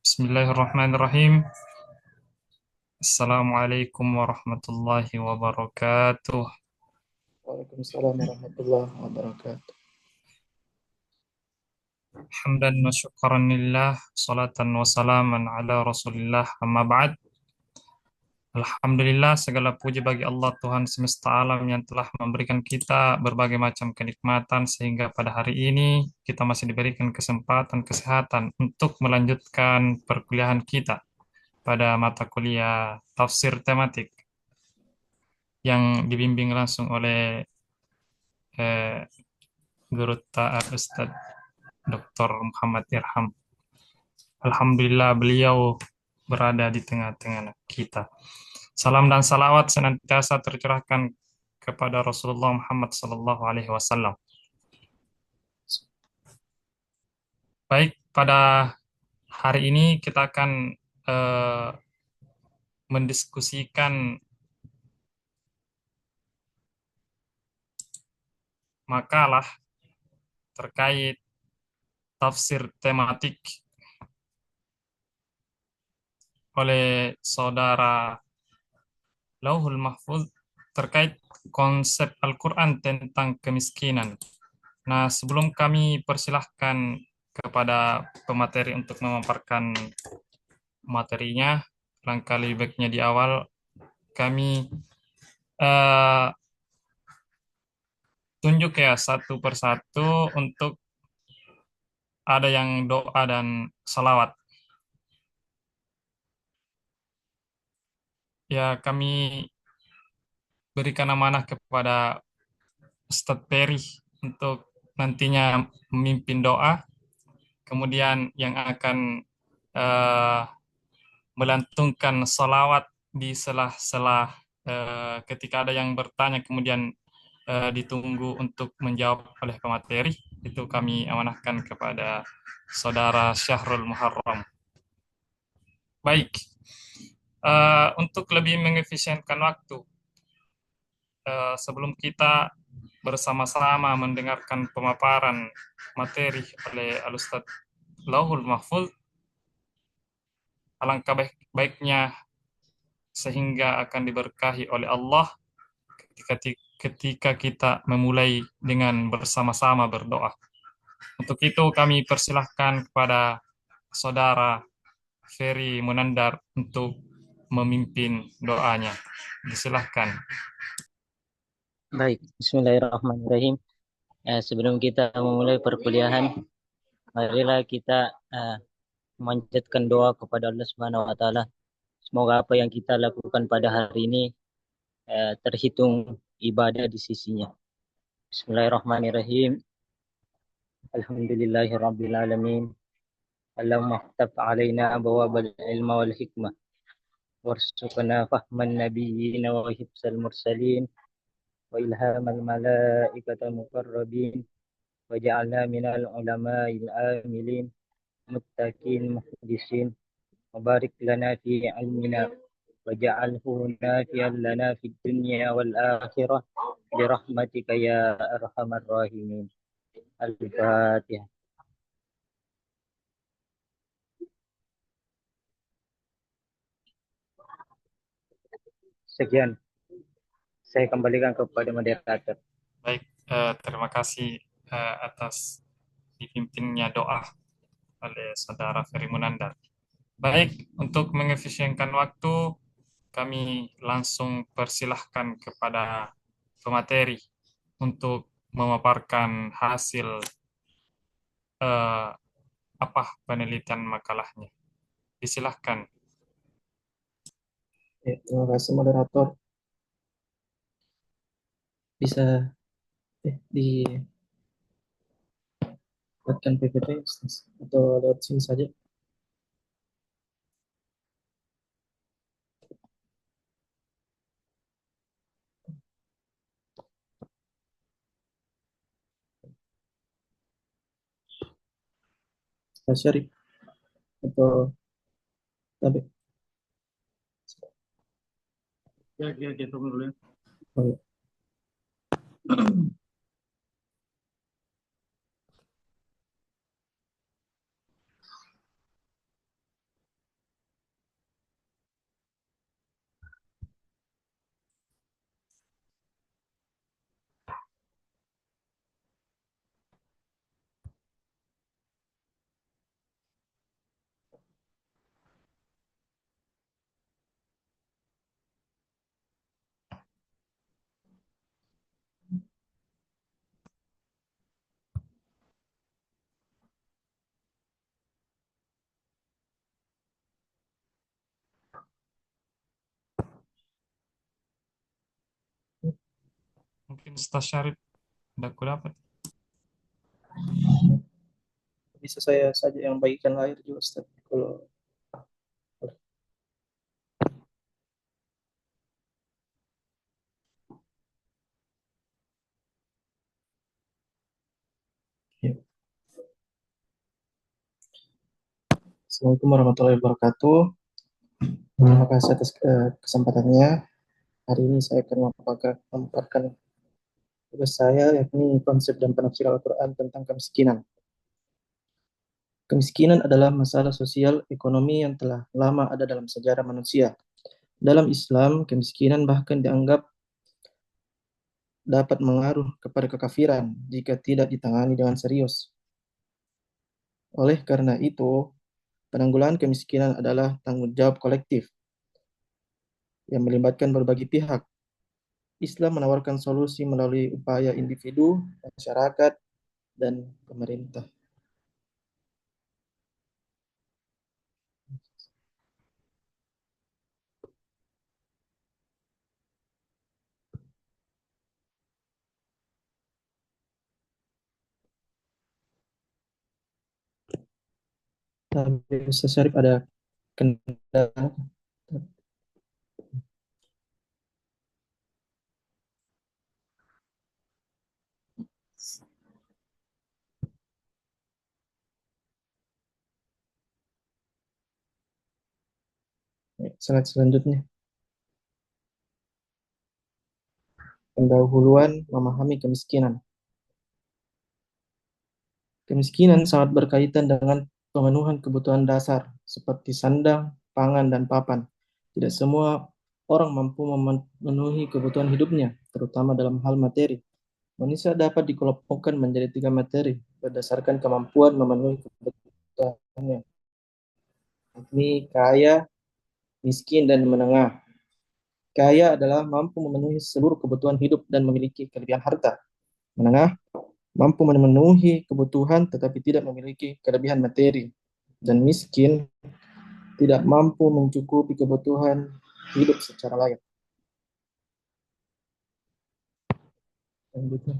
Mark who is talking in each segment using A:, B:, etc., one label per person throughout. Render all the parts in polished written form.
A: Bismillahirrahmanirrahim. Assalamualaikum warahmatullahi wabarakatuh.
B: Waalaikumsalam warahmatullahi wabarakatuh.
A: Hamdan wa syukran lillah, salatan wa salaman ala rasulillah, amma ba'd. Alhamdulillah, segala puji bagi Allah Tuhan semesta alam yang telah memberikan kita berbagai macam kenikmatan sehingga pada hari ini kita masih diberikan kesempatan kesehatan untuk melanjutkan perkuliahan kita pada mata kuliah tafsir tematik yang dibimbing langsung oleh eh, Guru Ta'at Ustadz Dr. Muhammad Irham. Alhamdulillah beliau berada di tengah-tengah kita. Salam dan salawat senantiasa tercurahkan kepada Rasulullah Muhammad Sallallahu Alaihi Wasallam. Baik, pada hari ini kita akan eh, mendiskusikan makalah terkait tafsir tematik oleh saudara Lauhul Mahfuz terkait konsep Al-Quran tentang kemiskinan. Nah, sebelum kami persilahkan kepada pemateri untuk memaparkan materinya, langkah lebih baiknya di awal kami eh, tunjuk ya satu persatu untuk ada yang doa dan salawat. Ya, kami berikan amanah kepada Ustadz Peri untuk nantinya memimpin doa, kemudian yang akan eh, melantunkan salawat di sela-sela ketika ada yang bertanya kemudian ditunggu untuk menjawab oleh pemateri, itu kami amanahkan kepada saudara Syahrul Muharram. Baik, untuk lebih mengefisienkan waktu, sebelum kita bersama-sama mendengarkan pemaparan materi oleh Al-Ustadz Lauhul Mahfuz, alangkah baiknya sehingga akan diberkahi oleh Allah ketika kita memulai dengan bersama-sama berdoa. Untuk itu kami persilahkan kepada saudara Ferry Munandar untuk memimpin doanya. Disilahkan.
C: Baik, Bismillahirrahmanirrahim. Sebelum kita memulai perkuliahan, marilah kita memanjatkan doa kepada Allah Subhanahu wa taala. Semoga apa yang kita lakukan pada hari ini terhitung ibadah di sisinya. Bismillahirrahmanirrahim. Alhamdulillahirabbil alamin. Allahumma ftah alaina abwaabal ilmi wal hikmah warzuqna fahman nabiyyin wa hifzal mursalin wa ilhamal malaikatil muqarrabin waj'alna minal ulama'il amilin muttaqin muhdisin وبارك لنا في علمنا وجعله نافعا لنا في الدنيا والآخرة برحمتك يا أرحم الراحمين. الفاتحة. Sekian, saya kembalikan kepada moderator.
A: Baik, terima kasih atas dipimpinnya doa oleh saudara Ferry Munandar. Baik, untuk mengefisienkan waktu, kami langsung persilahkan kepada pemateri untuk memaparkan hasil eh, apa penelitian makalahnya. Disilahkan.
B: Terima kasih moderator. Bisa dibuatkan PPT atau lewat sini saja. Saya share atau tapi
D: Ya, tunggu dulu ya.
B: oh, ya.
A: Mungkin Ustaz Syarif ada aku dapat.
B: Bisa saya saja yang bagikan lahir juga Ustaz. Kalau ya. Assalamualaikum warahmatullahi wabarakatuh. Terima kasih atas kesempatannya. Hari ini saya akan memaparkan tugas saya, yakni konsep dan penafsiran Al-Quran tentang kemiskinan. Kemiskinan adalah masalah sosial ekonomi yang telah lama ada dalam sejarah manusia. Dalam Islam, kemiskinan bahkan dianggap dapat mengaruh kepada kekafiran jika tidak ditangani dengan serius. Oleh karena itu, penanggulangan kemiskinan adalah tanggung jawab kolektif yang melibatkan berbagai pihak. Islam menawarkan solusi melalui upaya individu, masyarakat, dan pemerintah. Tapi Ustaz Syarif ada kendala. Slide selanjutnya. Pendahuluan memahami kemiskinan. Kemiskinan sangat berkaitan dengan pemenuhan kebutuhan dasar seperti sandang, pangan, dan papan. Tidak semua orang mampu memenuhi kebutuhan hidupnya, terutama dalam hal materi. Manusia dapat dikelompokkan menjadi 3 materi berdasarkan kemampuan memenuhi kebutuhannya, yakni kaya, miskin, dan menengah. Kaya adalah mampu memenuhi seluruh kebutuhan hidup dan memiliki kelebihan harta. Menengah mampu memenuhi kebutuhan tetapi tidak memiliki kelebihan materi. Dan miskin tidak mampu mencukupi kebutuhan hidup secara layak. Selanjutnya,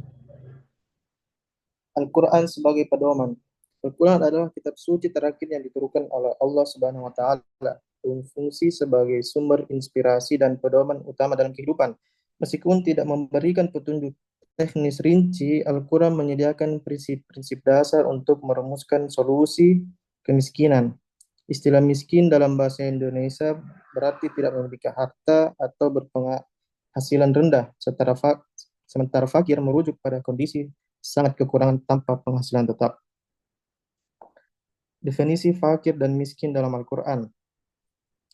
B: Al-Quran sebagai pedoman. Al-Quran adalah kitab suci terakhir yang diturunkan oleh Allah Subhanahu wa Ta'ala, berfungsi sebagai sumber inspirasi dan pedoman utama dalam kehidupan. Meskipun tidak memberikan petunjuk teknis rinci, Al-Quran menyediakan prinsip-prinsip dasar untuk merumuskan solusi kemiskinan. Istilah miskin dalam bahasa Indonesia berarti tidak memiliki harta atau berpenghasilan rendah, sementara fakir merujuk pada kondisi sangat kekurangan tanpa penghasilan tetap. Definisi fakir dan miskin dalam Al-Quran.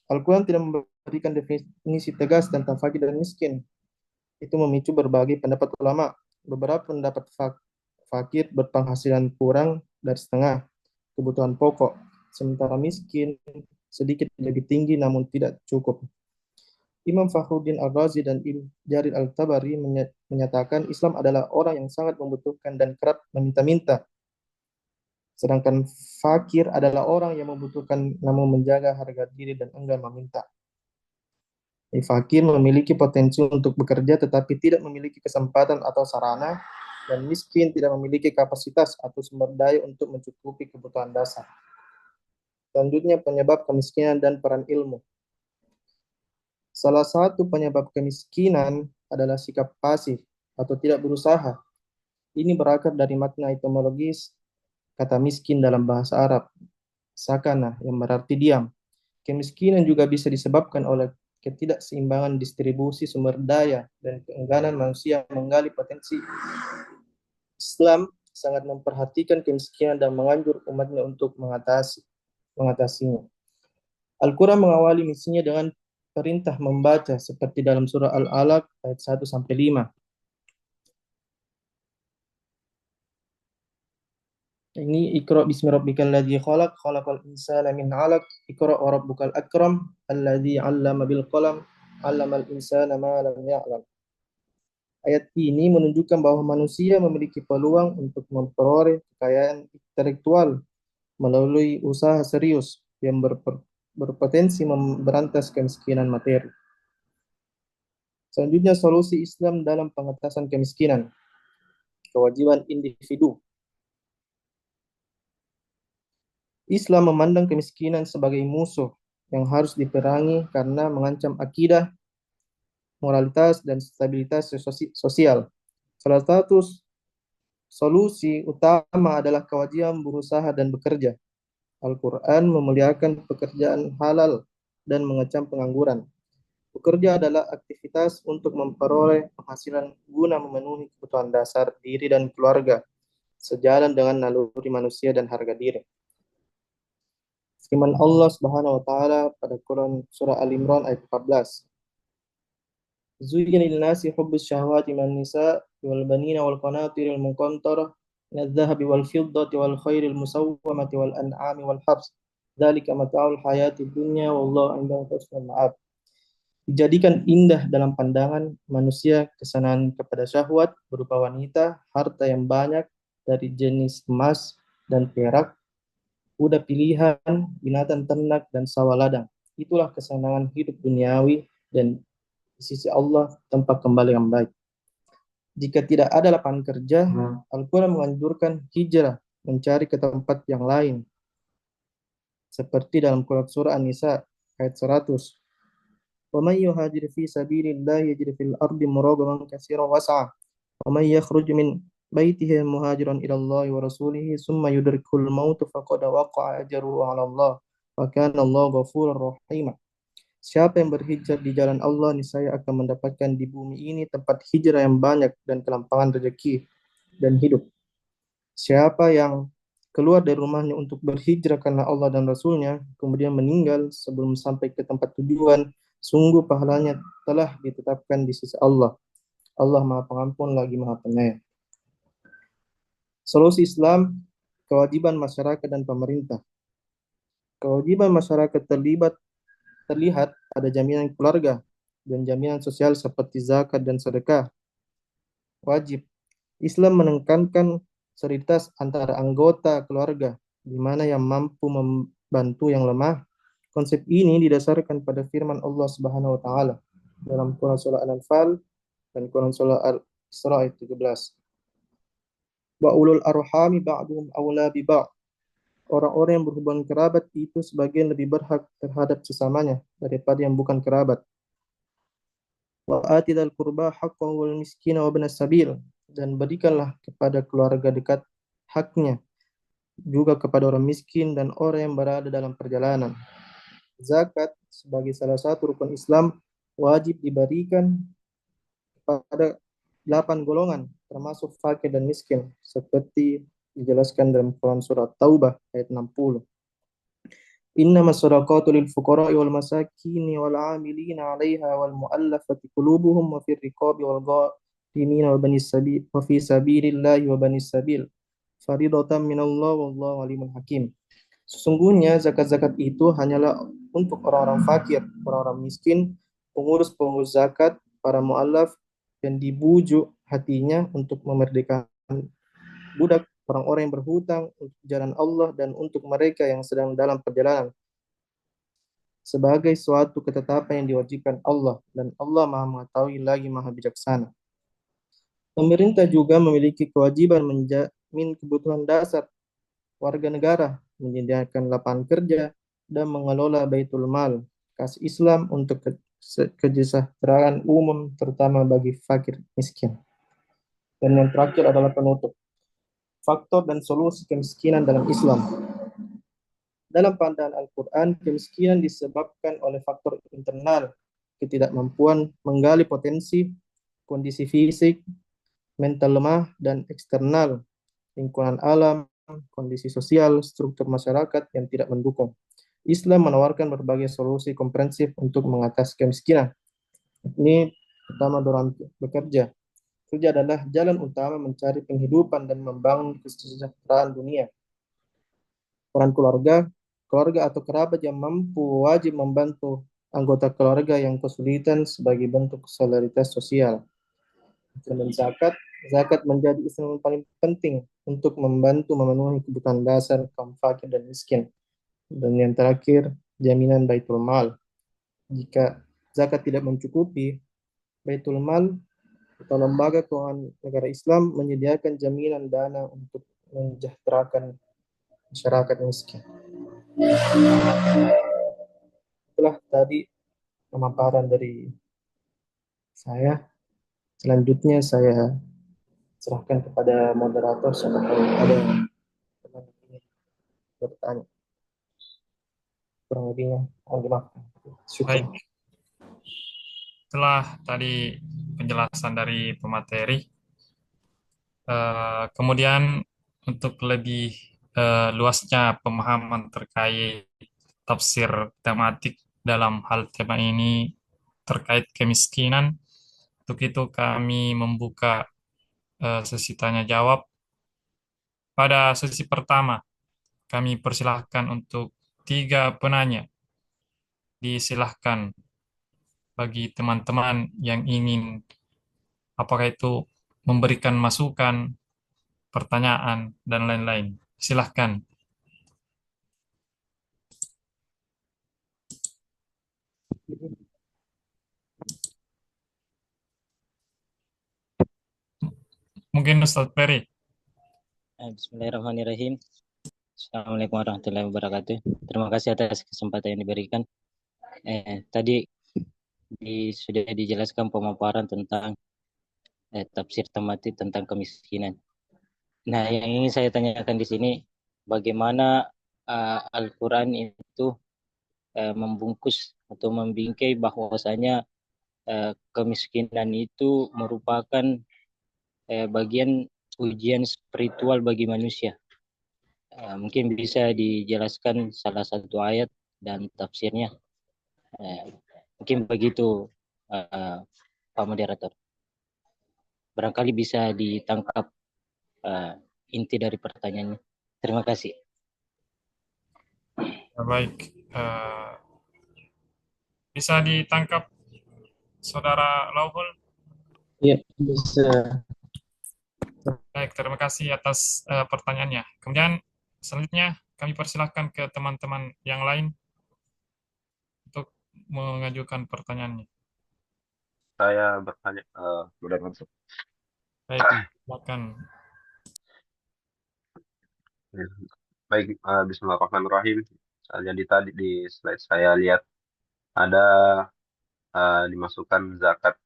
B: Al-Quran tidak memberikan definisi tegas tentang fakir dan miskin. Itu memicu berbagai pendapat ulama. Beberapa pendapat fakir berpenghasilan kurang dari setengah kebutuhan pokok, sementara miskin sedikit lebih tinggi namun tidak cukup. Imam Fakhruddin Al-Razi dan Ibn Jarir Al-Tabari menyatakan Islam adalah orang yang sangat membutuhkan dan kerap meminta-minta. Sedangkan fakir adalah orang yang membutuhkan namun menjaga harga diri dan enggan meminta. Fakir memiliki potensi untuk bekerja tetapi tidak memiliki kesempatan atau sarana, dan miskin tidak memiliki kapasitas atau sumber daya untuk mencukupi kebutuhan dasar. Selanjutnya, penyebab kemiskinan dan peran ilmu. Salah satu penyebab kemiskinan adalah sikap pasif atau tidak berusaha. Ini berakar dari makna etimologis kata miskin dalam bahasa Arab, sakana, yang berarti diam. Kemiskinan juga bisa disebabkan oleh ketidakseimbangan distribusi sumber daya dan keengganan manusia menggali potensi. Islam sangat memperhatikan kemiskinan dan menganjur umatnya untuk mengatasinya. Al-Quran mengawali misinya dengan perintah membaca seperti dalam surah Al-Alaq ayat 1-5. Ini Iqra bismi rabbikal ladzi khalaq khalaqal insana min 'alaq Iqra wa rabbukal akram alladzi 'allama bil qalam 'allamal insana ma lam ya'lam. Ayat ini menunjukkan bahwa manusia memiliki peluang untuk memperoleh kekayaan intelektual melalui usaha serius yang berpotensi memberantas kemiskinan materi. Selanjutnya, solusi Islam dalam pengentasan kemiskinan. Kewajiban individu. Islam memandang kemiskinan sebagai musuh yang harus diperangi karena mengancam akidah, moralitas, dan stabilitas sosial. Salah satu solusi utama adalah kewajiban berusaha dan bekerja. Al-Quran memuliakan pekerjaan halal dan mengecam pengangguran. Bekerja adalah aktivitas untuk memperoleh penghasilan guna memenuhi kebutuhan dasar diri dan keluarga, sejalan dengan naluri manusia dan harga diri. Firman Allah Subhanahu wa taala pada Quran surah Al-Imran ayat 14. Zuyyina lin-nasi hubbus syahawati minan nisa wal banina wal qanatiril muqantarah minadh dhahabi wal fiddati wal khairil musawwamati wal an'ami wal hars. Dzalika mata'ul hayatid dunya wallahu 'indahu husnul ma'ab. Dijadikan indah dalam pandangan manusia kesenangan kepada syahwat berupa wanita, harta yang banyak dari jenis emas dan perak, kuda pilihan, binatang ternak, dan sawah ladang. Itulah kesenangan hidup duniawi dan di sisi Allah tempat kembali yang baik. Jika tidak ada lapangan kerja, Al-Quran menganjurkan hijrah mencari ke tempat yang lain. Seperti dalam surah An-Nisa ayat 100. وَمَنْ يُهَاجِرْ فِي سَبِيلِ اللَّهِ يَجِدْ فِي الْأَرْضِ مُرَاغَمًا كَثِيرًا وَسَعًا وَمَنْ يَخْرُجْ مِنْ بَيْتِهِ مُهَاجِرًا إِلَى اللَّهِ وَرَسُولِهِ ثُمَّ يُدْرِكْهُ الْمَوْتُ فَقَدْ وَقَعَ أَجْرُهُ عَلَى اللَّهِ وَكَانَ اللَّهُ غَفُورًا رَحِيمًا. Siapa yang berhijrah di jalan Allah, niscaya akan mendapatkan di bumi ini tempat hijrah yang banyak dan kelampangan rezeki dan hidup. Siapa yang keluar dari rumahnya untuk berhijrah karena Allah dan Rasulnya, kemudian meninggal sebelum sampai ke tempat tujuan, sungguh pahalanya telah ditetapkan di sisi Allah. Allah Maha Pengampun lagi Maha Penyayang. Solusi Islam, kewajiban masyarakat dan pemerintah. Kewajiban masyarakat terlihat pada jaminan keluarga dan jaminan sosial seperti zakat dan sedekah. Wajib. Islam menekankan solidaritas antara anggota keluarga, di mana yang mampu membantu yang lemah. Konsep ini didasarkan pada firman Allah Subhanahu wa taala dalam Quran surah Al-Anfal dan Quran surah Al-Isra ayat 17. Wa ulul arhami ba'duhum awla bi ba'd. Orang-orang yang berhubungan kerabat itu sebagian lebih berhak terhadap sesamanya daripada yang bukan kerabat. Wa atidal qurba haqqahu wal miskina wa ibnas sabil, dan berikanlah kepada keluarga dekat haknya, juga kepada orang miskin dan orang yang berada dalam perjalanan. Zakat sebagai salah satu rukun Islam wajib diberikan kepada 8 golongan termasuk fakir dan miskin seperti dijelaskan dalam Quran surah Taubah ayat 60. Innama sadaqatu lil fuqara'i wal masakini wal 'amilina 'alaiha wal mu'allafati qulubuhum wa fir riqabi wal gharimin wa banis sabil wa fi sabilillahi wa banis sabil faridatan minallah wallahu alimul hakim. Sesungguhnya zakat-zakat itu hanyalah untuk orang-orang fakir, orang-orang miskin, pengurus-pengurus zakat, para mu'allaf, dan dibujuk hatinya untuk memerdekakan budak, orang-orang yang berhutang untuk jalan Allah, dan untuk mereka yang sedang dalam perjalanan, sebagai suatu ketetapan yang diwajibkan Allah, dan Allah Maha Mengetahui lagi Maha Bijaksana. Pemerintah juga memiliki kewajiban menjamin kebutuhan dasar warga negara, menyediakan lapangan kerja, dan mengelola Baitul Mal, kas Islam untuk kesejahteraan umum, terutama bagi fakir miskin. Dan yang terakhir adalah penutup. Faktor dan solusi kemiskinan dalam Islam. Dalam pandangan Al-Quran, kemiskinan disebabkan oleh faktor internal, ketidakmampuan menggali potensi, kondisi fisik, mental lemah, dan eksternal, lingkungan alam, kondisi sosial, struktur masyarakat yang tidak mendukung. Islam menawarkan berbagai solusi komprehensif untuk mengatasi kemiskinan. Ini pertama, dorong bekerja. Kerja adalah jalan utama mencari penghidupan dan membangun kesejahteraan dunia. Peran keluarga atau kerabat yang mampu wajib membantu anggota keluarga yang kesulitan sebagai bentuk solidaritas sosial. Dan zakat menjadi instrumen paling penting untuk membantu memenuhi kebutuhan dasar kaum fakir dan miskin. Dan yang terakhir, jaminan Baitul Mal. Jika zakat tidak mencukupi, Baitul Mal atau lembaga keuangan negara Islam menyediakan jaminan dana untuk mensejahterakan masyarakat miskin. Itulah tadi pemaparan dari saya. Selanjutnya saya serahkan kepada moderator siapa tahu ada teman yang bertanya. Kurang lebihnya mohon dimaafkan. Syukur.
A: Baik, setelah tadi penjelasan dari pemateri, kemudian untuk lebih luasnya pemahaman terkait tafsir tematik dalam hal tema ini terkait kemiskinan, untuk itu kami membuka sesi tanya jawab. Pada sesi pertama, kami persilahkan untuk 3 penanya. Disilahkan bagi teman-teman yang ingin apakah itu memberikan masukan, pertanyaan, dan lain-lain. Silahkan. Mungkin Ustadz Peri.
C: Bismillahirrahmanirrahim. Assalamualaikum warahmatullahi wabarakatuh. Terima kasih atas kesempatan yang diberikan. Tadi sudah dijelaskan pemaparan tentang tafsir tematik tentang kemiskinan. Nah, yang ingin saya tanyakan di sini, bagaimana Al-Quran itu membungkus atau membingkai bahwasanya kemiskinan itu merupakan bagian ujian spiritual bagi manusia. Mungkin bisa dijelaskan salah satu ayat dan tafsirnya. Mungkin begitu, Pak Moderator. Barangkali bisa ditangkap inti dari pertanyaannya. Terima kasih.
A: Baik. Bisa ditangkap Saudara Lauhul?
B: Iya, bisa.
A: Baik, terima kasih atas pertanyaannya. Kemudian selanjutnya kami persilahkan ke teman-teman yang lain untuk mengajukan pertanyaannya.
E: Saya bertanya, mudah masuk.
A: Baik, silakan.
E: Baik, Bismillahirrahmanirrahim. Jadi tadi di slide saya lihat ada dimasukkan zakat.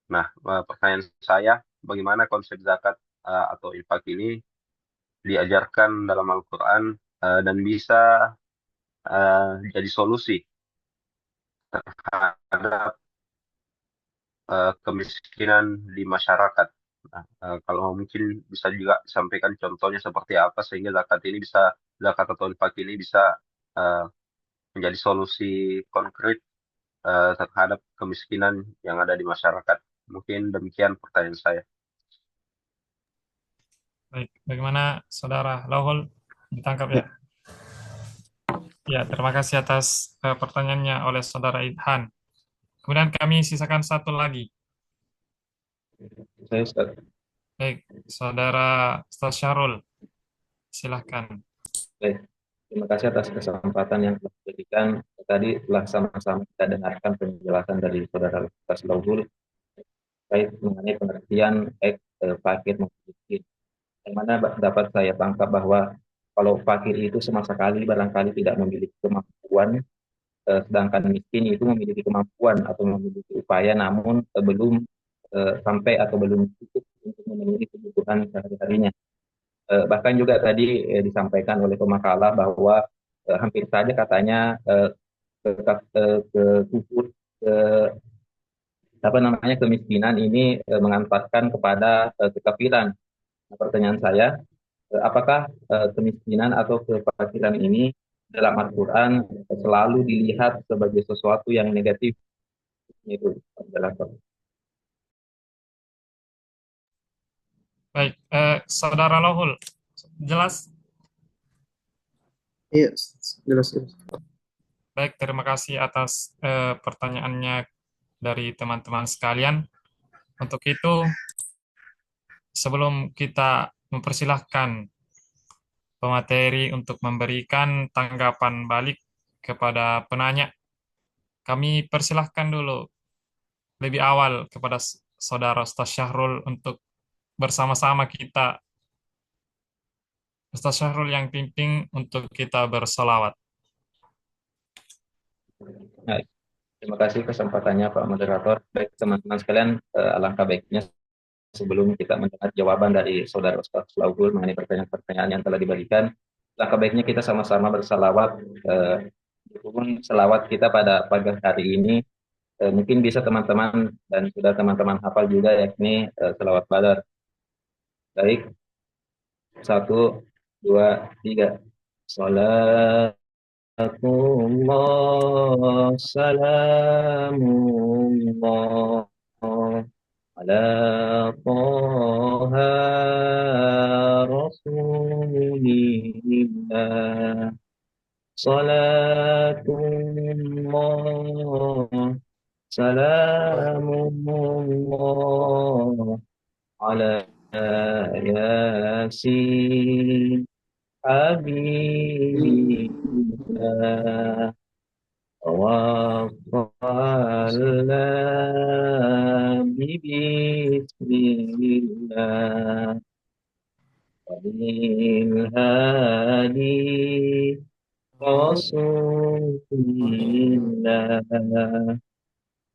E: Nah, pertanyaan saya, bagaimana konsep zakat atau infak ini diajarkan dalam Al-Quran dan bisa jadi solusi terhadap kemiskinan di masyarakat. Nah, kalau mungkin bisa juga disampaikan contohnya seperti apa sehingga zakat atau infak ini bisa uh, menjadi solusi konkret terhadap kemiskinan yang ada di masyarakat. Mungkin demikian pertanyaan saya.
A: Baik, bagaimana Saudara Lauhul? Ditangkap ya? Ya, terima kasih atas pertanyaannya oleh Saudara Idhan. Kemudian kami sisakan satu lagi.
F: Saya Ustaz.
A: Baik, Saudara Ustaz Syarul, silahkan.
F: Baik. Terima kasih atas kesempatan yang telah diberikan. Tadi telah sama-sama kita dengarkan penjelasan dari Saudara Ustaz Lauhul terkait mengenai pengertian fakir maupun miskin. Yang mana dapat saya tangkap bahwa kalau fakir itu sama sekali barangkali tidak memiliki kemampuan, sedangkan miskin itu memiliki kemampuan atau memiliki upaya namun belum sampai atau belum cukup untuk memenuhi kebutuhan sehari-harinya. Bahkan juga tadi disampaikan oleh pemakalah bahwa hampir saja katanya ke kufur, ke apa namanya kemiskinan ini mengantarkan kepada kekafiran. Nah, pertanyaan saya, apakah kemiskinan atau kefakiran ini dalam Al-Quran selalu dilihat sebagai sesuatu yang negatif? Itu adalah
A: Baik, Saudara Lauhul, jelas?
B: Iya, jelas.
A: Baik, terima kasih atas pertanyaannya dari teman-teman sekalian. Untuk itu, sebelum kita mempersilahkan pemateri untuk memberikan tanggapan balik kepada penanya, kami persilahkan dulu lebih awal kepada saudara Ustaz Syahrul untuk bersama-sama kita, Ustaz Syahrul yang pimpin untuk kita bersolawat.
F: Baik, terima kasih kesempatannya Pak Moderator. Baik teman-teman sekalian, alangkah baiknya sebelum kita mendengar jawaban dari Saudara Ustaz Laugul mengenai pertanyaan-pertanyaan yang telah diberikan, alangkah baiknya kita sama-sama bersalawat. Selawat kita pada pagi hari ini mungkin bisa teman-teman dan sudah teman-teman hafal juga, yakni selawat Badar. Baik, 1, 2, 3. Salatullah, salamullah ala Taha Rasulillah. Salatullah, salamullah ala Yasin Habibillah wa qala bismillah wabil hadi rasulillah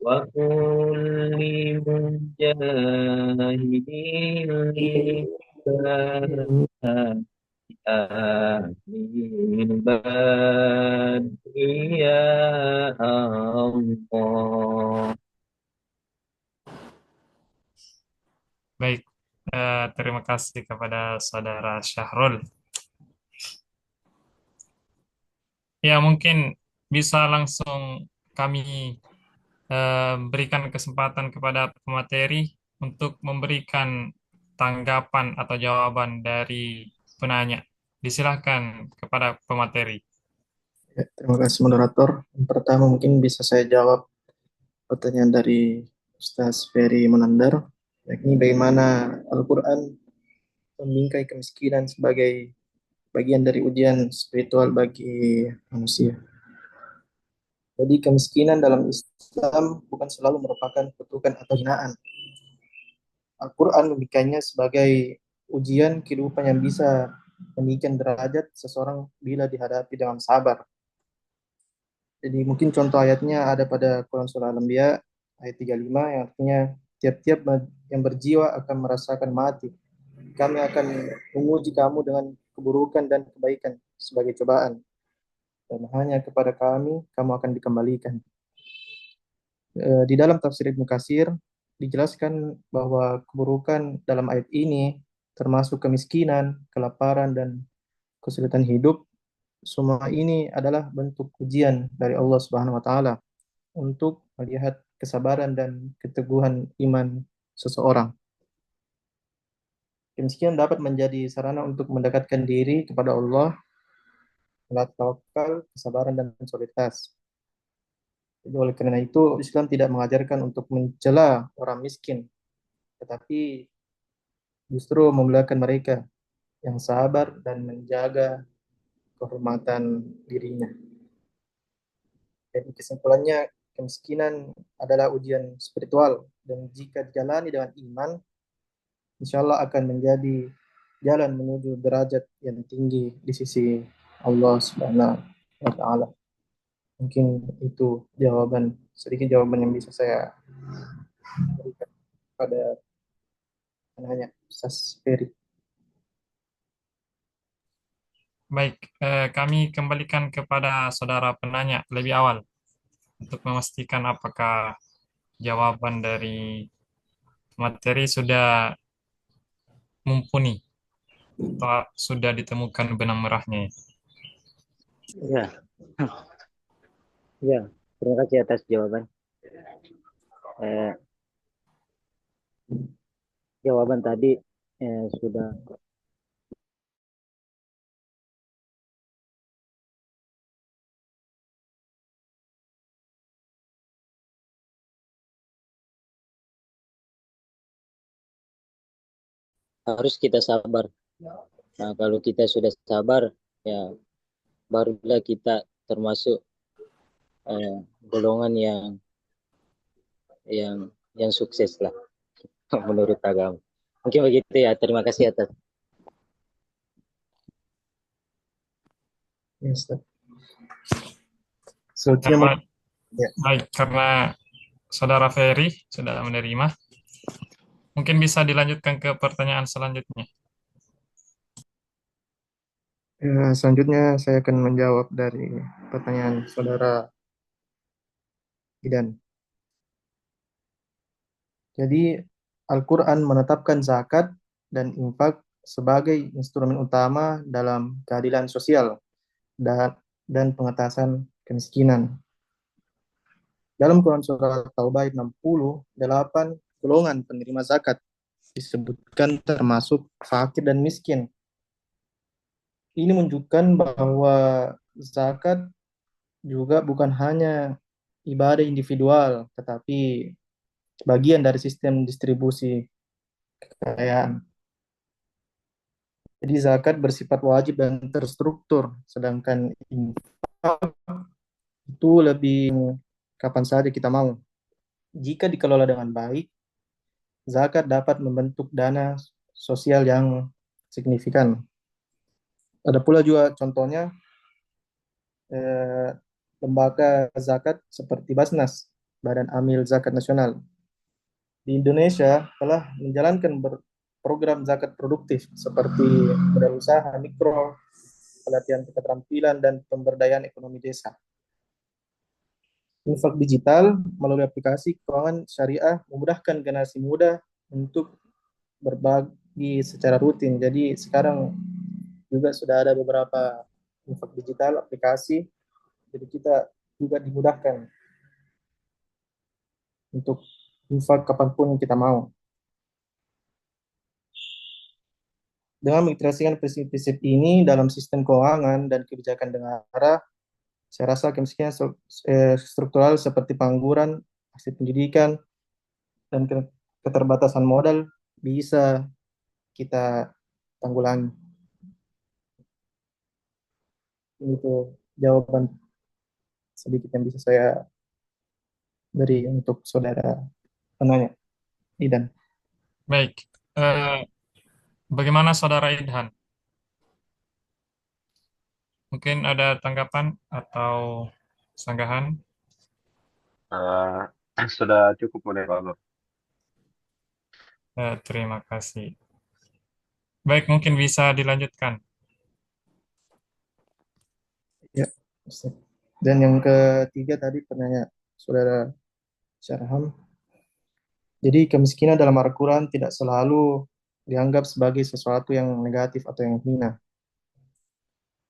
F: wa kulli mujahidin lillah amin badri ya Allah.
A: Baik, terima kasih kepada saudara Syahrul. Ya, mungkin bisa langsung kami berikan kesempatan kepada pemateri untuk memberikan tanggapan atau jawaban dari penanya. Disilahkan kepada pemateri.
B: Ya, terima kasih moderator. Yang pertama mungkin bisa saya jawab pertanyaan dari Ustaz Ferry Monandar, yakni bagaimana Al-Quran membingkai kemiskinan sebagai bagian dari ujian spiritual bagi manusia. Jadi kemiskinan dalam Islam bukan selalu merupakan kutukan atau hinaan. Al-Quran membingkainya sebagai ujian kehidupan yang bisa meninggikan derajat seseorang bila dihadapi dengan sabar. Jadi mungkin contoh ayatnya ada pada Quran Surah Al-Anbiya ayat 35 yang artinya tiap-tiap yang berjiwa akan merasakan mati. Kami akan menguji kamu dengan keburukan dan kebaikan sebagai cobaan. Dan hanya kepada kami kamu akan dikembalikan. Di dalam tafsir Ibnu Katsir dijelaskan bahwa keburukan dalam ayat ini termasuk kemiskinan, kelaparan, dan kesulitan hidup. Semua ini adalah bentuk ujian dari Allah Subhanahu wa taala untuk melihat kesabaran dan keteguhan iman seseorang. Kemiskinan dapat menjadi sarana untuk mendekatkan diri kepada Allah melalui tawakal, kesabaran, dan soliditas. Jadi oleh karena itu, Islam tidak mengajarkan untuk mencela orang miskin, tetapi justru memuliakan mereka yang sabar dan menjaga kehormatan dirinya. Jadi kesimpulannya, kemiskinan adalah ujian spiritual, dan jika dijalani dengan iman, insya Allah akan menjadi jalan menuju derajat yang tinggi di sisi Allah Subhanahu wa Ta'ala. Mungkin itu sedikit jawaban yang bisa saya berikan pada penanya Ustaz Ferry.
A: Baik, kami kembalikan kepada saudara penanya lebih awal untuk memastikan apakah jawaban dari materi sudah mumpuni atau sudah ditemukan benang merahnya.
C: Ya, ya. Terima kasih atas jawaban. Jawaban tadi sudah harus kita sabar. Nah, kalau kita sudah sabar, ya barulah kita termasuk golongan yang yang sukses lah menurut agama. Mungkin begitu ya. Terima kasih atas.
B: Ya, Ustaz. Selanjutnya, ya.
A: Baik, karena Saudara Ferry sudah menerima, mungkin bisa dilanjutkan ke pertanyaan selanjutnya.
B: Selanjutnya saya akan menjawab dari pertanyaan Saudara Idan. Jadi Al-Quran menetapkan zakat dan infak sebagai instrumen utama dalam keadilan sosial dan pengentasan kemiskinan. Dalam Quran Surah Taubah ayat 68, golongan penerima zakat disebutkan termasuk fakir dan miskin. Ini menunjukkan bahwa zakat juga bukan hanya ibadah individual, tetapi bagian dari sistem distribusi kekayaan. Jadi zakat bersifat wajib dan terstruktur, sedangkan infak itu lebih kapan saja kita mau. Jika dikelola dengan baik, zakat dapat membentuk dana sosial yang signifikan. Ada pula juga contohnya eh, lembaga zakat seperti Basnas, Badan Amil Zakat Nasional. Di Indonesia telah menjalankan program zakat produktif seperti modal usaha mikro, pelatihan keterampilan, dan pemberdayaan ekonomi desa. Infak digital melalui aplikasi keuangan syariah memudahkan generasi muda untuk berbagi secara rutin. Jadi sekarang juga sudah ada beberapa infak digital aplikasi, jadi kita juga dimudahkan untuk infak kapanpun kita mau. Dengan mengintegrasikan prinsip-prinsip ini dalam sistem keuangan dan kebijakan negara, saya rasa kemiskinan struktural seperti pengangguran, akses pendidikan, dan keterbatasan modal bisa kita tanggulangi. Itu jawaban sedikit yang bisa saya beri untuk saudara penanya, Idan.
A: Baik, bagaimana Saudara Idhan? Mungkin ada tanggapan atau sanggahan?
E: Sudah cukup moderator.
A: Terima kasih. Baik, mungkin bisa dilanjutkan.
B: Ya, dan yang ketiga tadi penanya saudara Syarham. Jadi kemiskinan dalam Al-Quran tidak selalu dianggap sebagai sesuatu yang negatif atau yang hina.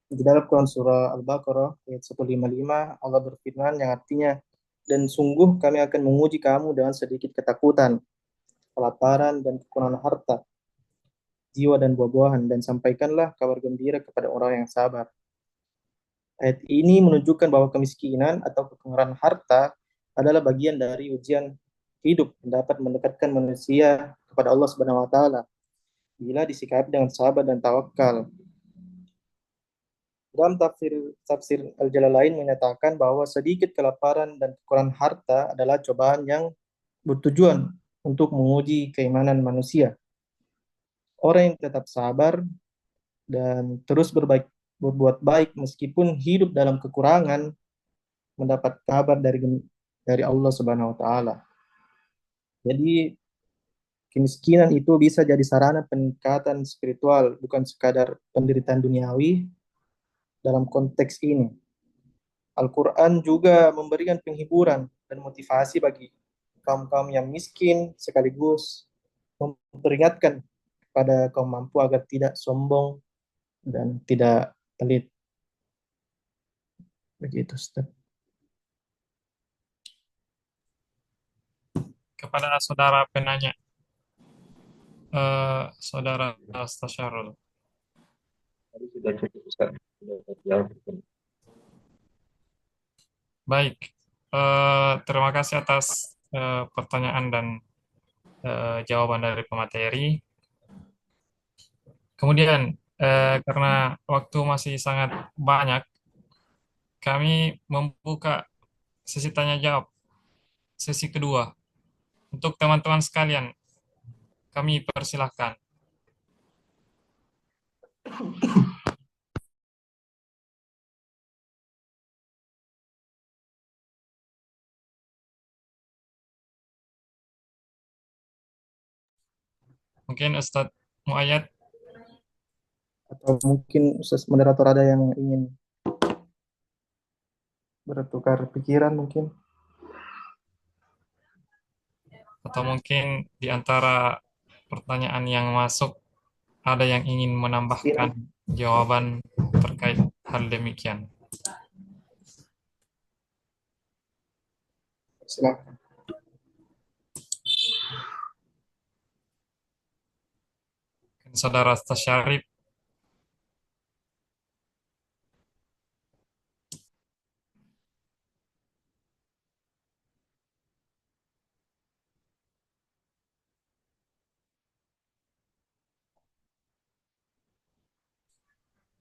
B: Di dalam Quran Surah Al-Baqarah ayat 155, Allah berfirman yang artinya, dan sungguh kami akan menguji kamu dengan sedikit ketakutan, kelaparan, dan kekurangan harta, jiwa, dan buah-buahan, dan sampaikanlah kabar gembira kepada orang yang sabar. Ayat ini menunjukkan bahwa kemiskinan atau kekurangan harta adalah bagian dari ujian hidup yang dapat mendekatkan manusia kepada Allah Subhanahu wa taala bila disikapi dengan sabar dan tawakal. Dalam tafsir Al-Jalalain menyatakan bahwa sedikit kelaparan dan kekurangan harta adalah cobaan yang bertujuan untuk menguji keimanan manusia. Orang yang tetap sabar dan terus berbuat baik meskipun hidup dalam kekurangan mendapat kabar dari Allah Subhanahu wa taala. Jadi kemiskinan itu bisa jadi sarana peningkatan spiritual, bukan sekadar penderitaan duniawi dalam konteks ini. Al-Quran juga memberikan penghiburan dan motivasi bagi kaum-kaum yang miskin, sekaligus memperingatkan kepada kaum mampu agar tidak sombong dan tidak pelit. Begitu, Ustaz.
A: Kepada saudara penanya, saudara Stasyarul.
F: Tadi sudah cukup Ustaz. Sudah terjawab.
A: Baik, terima kasih atas pertanyaan dan jawaban dari pemateri. Kemudian, karena waktu masih sangat banyak, kami membuka sesi tanya jawab, sesi kedua. Untuk teman-teman sekalian, kami persilahkan. Mungkin Ustadz Muayyad.
B: Atau mungkin Ustaz moderator ada yang ingin bertukar pikiran mungkin.
A: Atau mungkin di antara pertanyaan yang masuk ada yang ingin menambahkan jawaban terkait hal demikian.
B: Silakan.
A: Saudara Stasyarif.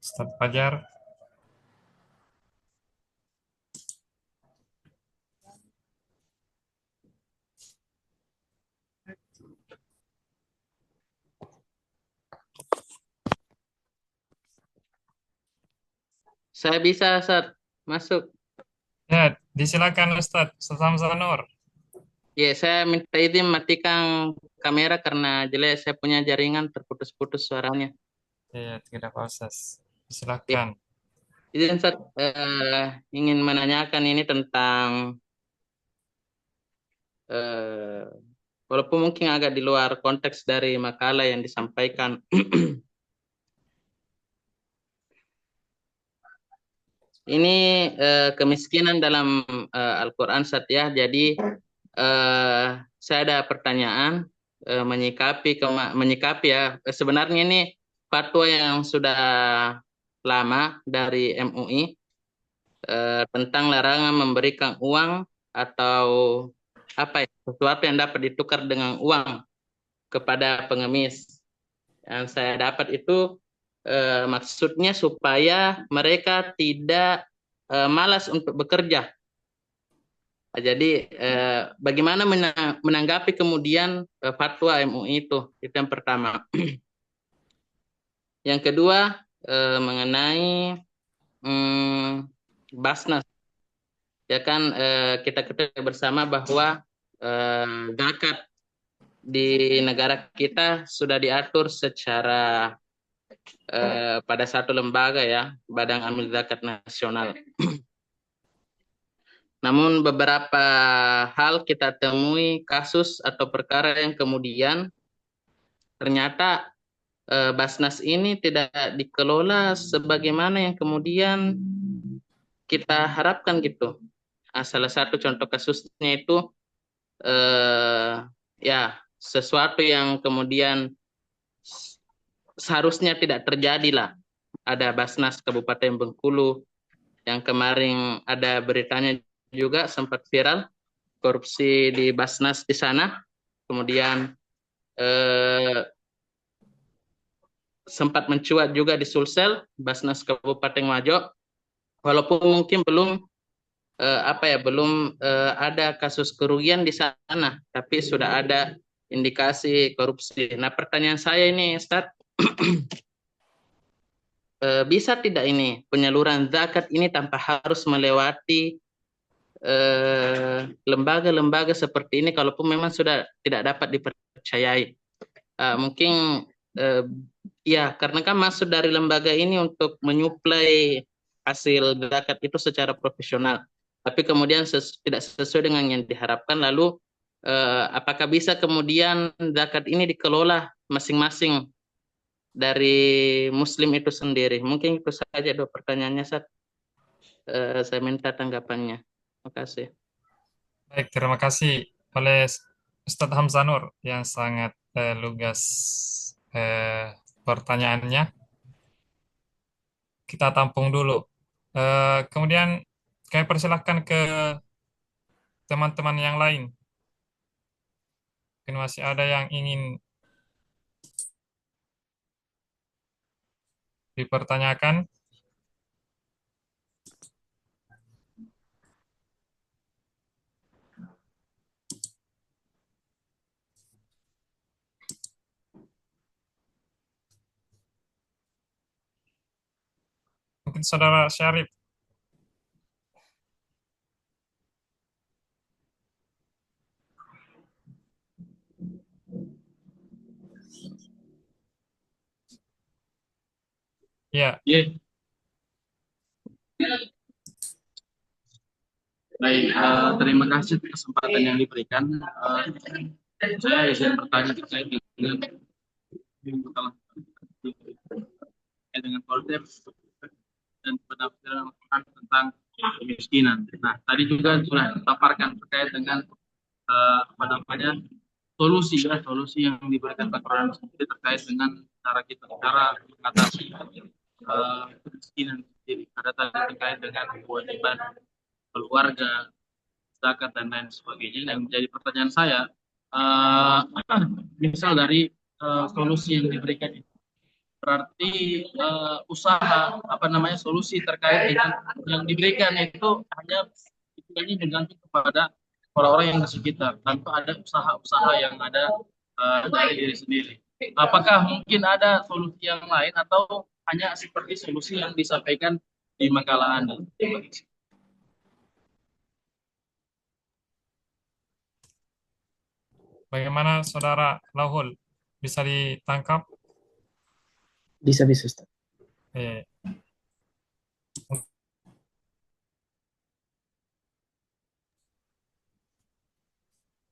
A: Ustadz Fajar.
G: Saya bisa, Ustaz, masuk.
A: Ya, disilakan Ustadz Hamzah Nur.
G: Ya, saya minta izin matikan kamera karena jelek saya punya jaringan terputus-putus suaranya.
A: Ya, tidak apa Ustadz.
G: Ya,
A: Silakan.
G: izin Ustaz, ingin menanyakan ini tentang walaupun mungkin agak di luar konteks dari makalah yang disampaikan. Ini kemiskinan dalam Al-Quran, Ustaz, ya. Jadi saya ada pertanyaan menyikapi ya. Sebenarnya ini fatwa yang sudah lama dari MUI tentang larangan memberikan uang atau apa ya, sesuatu yang dapat ditukar dengan uang kepada pengemis. Yang saya dapat itu maksudnya supaya mereka tidak malas untuk bekerja. Jadi bagaimana menanggapi kemudian fatwa MUI itu yang pertama. Yang kedua mengenai Basnas. Ya kan kita ketahui bersama bahwa zakat di negara kita sudah diatur secara pada satu lembaga ya, Badan Amil Zakat Nasional. Namun beberapa hal kita temui kasus atau perkara yang kemudian ternyata Basnas ini tidak dikelola sebagaimana yang kemudian kita harapkan gitu. Salah satu contoh kasusnya itu ya sesuatu yang kemudian seharusnya tidak terjadi lah. Ada Basnas Kabupaten Bengkulu yang kemarin ada beritanya juga sempat viral korupsi di Basnas di sana, kemudian sempat mencuat juga di Sulsel Basnas Kabupaten Wajo, walaupun mungkin belum belum ada kasus kerugian di sana, tapi sudah ada indikasi korupsi. Nah, pertanyaan saya ini, Ustaz, bisa tidak ini penyaluran zakat ini tanpa harus melewati lembaga-lembaga seperti ini, kalaupun memang sudah tidak dapat dipercayai. Mungkin ya karena kan masuk dari lembaga ini untuk menyuplai hasil zakat itu secara profesional, tapi kemudian tidak sesuai dengan yang diharapkan, lalu apakah bisa kemudian zakat ini dikelola masing-masing dari muslim itu sendiri? Mungkin itu saja dua pertanyaannya, Ustaz. Saya minta tanggapannya. Terima kasih.
A: Baik, terima kasih oleh Ustadz Hamzah Nur yang sangat lugas pertanyaannya. Kita tampung dulu. Kemudian kami persilahkan ke teman-teman yang lain. Mungkin masih ada yang ingin dipertanyakan. Saudara Syarif. Ya,
D: Ya, baik. Terima kasih atas kesempatan yang diberikan. Saya izin bertanya terkait dengan konteks dan penafsiran Al-Quran tentang kemiskinan. Nah, tadi juga sudah dipaparkan terkait dengan apa namanya solusi yang diberikan Al-Quran sendiri terkait dengan cara mengatasi kemiskinan sendiri. Ada tadi terkait dengan kewajiban keluarga, zakat dan lain sebagainya. Yang menjadi pertanyaan saya, uh, misal dari solusi yang diberikan itu, berarti usaha apa namanya solusi terkait dengan yang diberikan itu hanya istilahnya bergantung kepada orang-orang yang di sekitar tanpa ada usaha-usaha yang ada dari diri sendiri. Apakah mungkin ada solusi yang lain atau hanya seperti solusi yang disampaikan di makalah Anda?
A: bagaimana Saudara Lauhul? Bisa ditangkap?
B: Bisa, Ustaz.
A: Eh,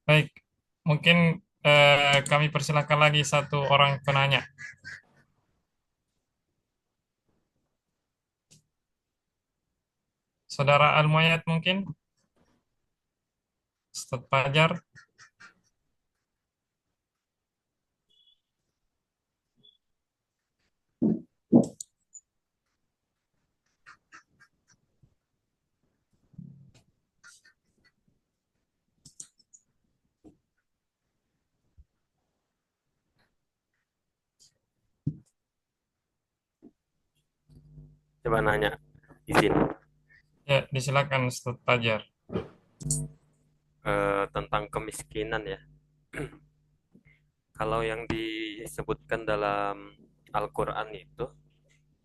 A: Baik, mungkin kami persilakan lagi satu orang penanya. Saudara Al-Muayyad mungkin? Ustaz Fajar?
H: Coba nanya, izin.
A: Ya, disilakan Ustaz Fajar.
H: Tentang kemiskinan ya. Kalau yang disebutkan dalam Al-Quran itu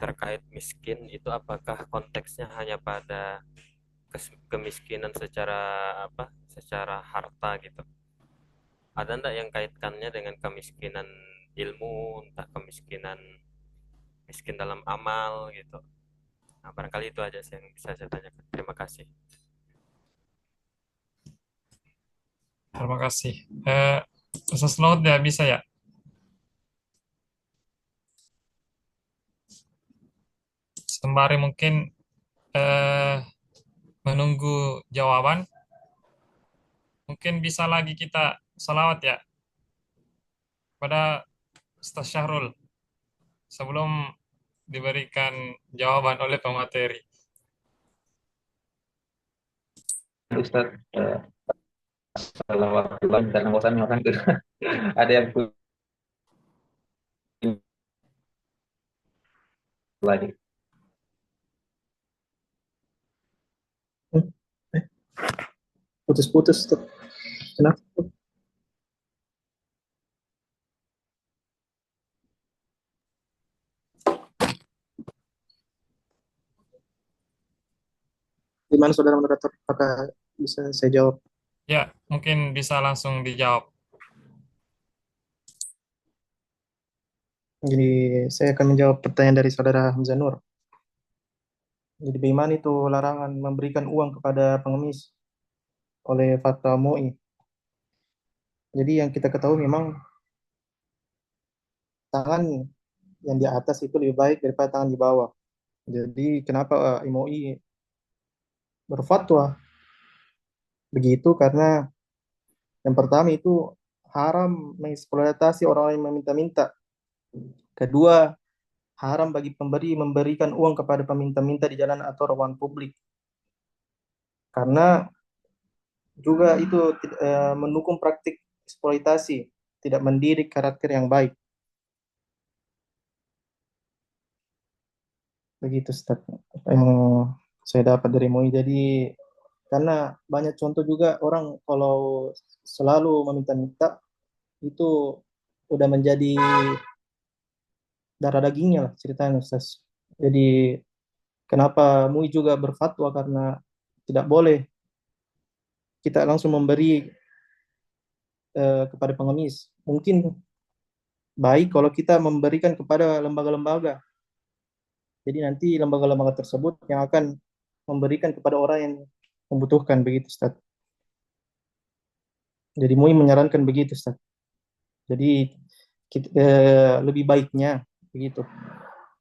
H: terkait miskin itu apakah konteksnya hanya pada kemiskinan secara apa? Secara harta gitu? Ada enggak yang kaitkannya dengan kemiskinan ilmu, entah kemiskinan miskin dalam amal gitu? Nah, barangkali itu aja sih yang bisa saya tanyakan. Terima kasih.
A: Terima kasih. Ustaz Laut ya bisa ya? Sembari mungkin menunggu jawaban, mungkin bisa lagi kita salawat ya pada Ustaz Syahrul sebelum diberikan jawaban oleh pemateri.
F: Ustaz, kalau waktu karena bosan makan tuh ada yang lagi.
B: Putus-putus tuh. Kenapa? Gimana saudara moderator? Apakah bisa saya jawab?
A: Ya, mungkin bisa langsung dijawab.
B: Jadi saya akan menjawab pertanyaan dari saudara Hamzah Nur. Jadi bagaimana itu larangan memberikan uang kepada pengemis oleh fatwa MUI? Jadi yang kita ketahui memang tangan yang di atas itu lebih baik daripada tangan di bawah. Jadi kenapa MUI berfatwa begitu? Karena yang pertama itu haram mengeksploitasi orang yang meminta-minta. Kedua, haram bagi pemberi memberikan uang kepada peminta-minta di jalan atau ruang publik. Karena juga itu mendukung praktik eksploitasi, tidak mendidik karakter yang baik. Begitu Ustaz yang saya dapat dari MUI. Jadi karena banyak contoh juga orang kalau selalu meminta-minta itu udah menjadi darah dagingnya lah ceritanya Ustaz. Jadi kenapa MUI juga berfatwa karena tidak boleh kita langsung memberi kepada pengemis. Mungkin baik kalau kita memberikan kepada lembaga-lembaga. Jadi nanti lembaga-lembaga tersebut yang akan memberikan kepada orang yang membutuhkan, begitu Ustaz. Jadi MUI menyarankan begitu Ustaz. Jadi lebih baiknya begitu.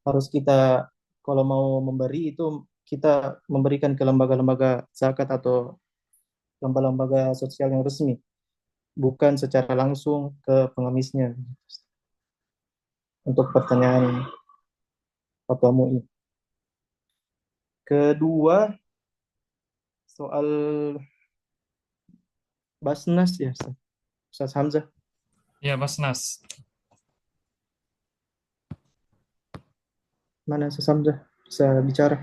B: Harus kita kalau mau memberi itu kita memberikan ke lembaga-lembaga zakat atau lembaga-lembaga sosial yang resmi, bukan secara langsung ke pengemisnya. Untuk pertanyaan fatwa MUI. Kedua, soal Basnas ya, Ustaz Hamzah.
A: Ya, Basnas.
B: Mana Ustaz Hamzah bisa bicara?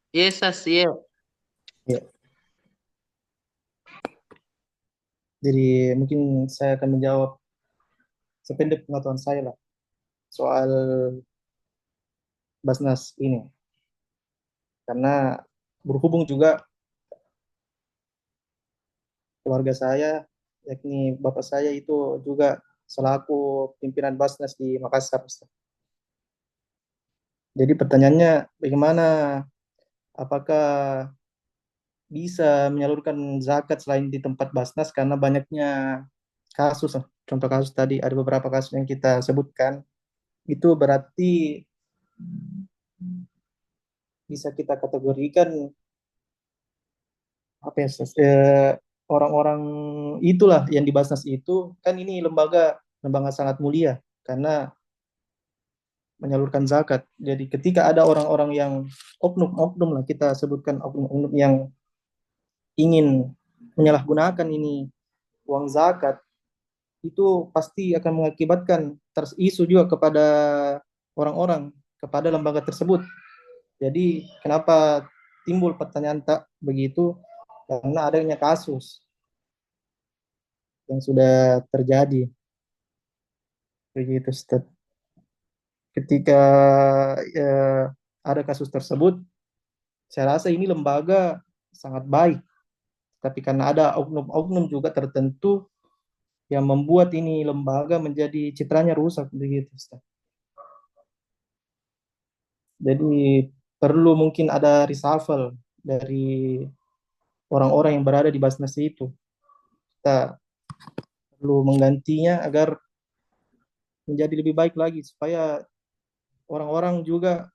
G: Yes, iya.
B: Ya. Jadi mungkin saya akan menjawab sependek pengetahuan saya lah soal Basnas ini. Karena berhubung juga keluarga saya, yakni bapak saya itu juga selaku pimpinan Basnas di Makassar, Ustaz. Jadi pertanyaannya bagaimana, apakah bisa menyalurkan zakat selain di tempat Basnas karena banyaknya kasus, contoh kasus tadi ada beberapa kasus yang kita sebutkan, itu berarti bisa kita kategorikan apa ya, orang-orang itulah yang di Basnas itu kan ini lembaga sangat mulia karena menyalurkan zakat. Jadi ketika ada orang-orang yang oknum-oknum lah kita sebutkan oknum-oknum yang ingin menyalahgunakan ini uang zakat, itu pasti akan mengakibatkan isu juga kepada orang-orang, kepada lembaga tersebut. Jadi kenapa timbul pertanyaan tak begitu? Karena adanya kasus yang sudah terjadi. Begitu, Ustaz. Ketika ada kasus tersebut, saya rasa ini lembaga sangat baik. Tapi karena ada oknum-oknum juga tertentu yang membuat ini lembaga menjadi citranya rusak, begitu, Ustaz. Jadi perlu mungkin ada reshuffle dari orang-orang yang berada di Basnas itu. Kita perlu menggantinya agar menjadi lebih baik lagi supaya orang-orang juga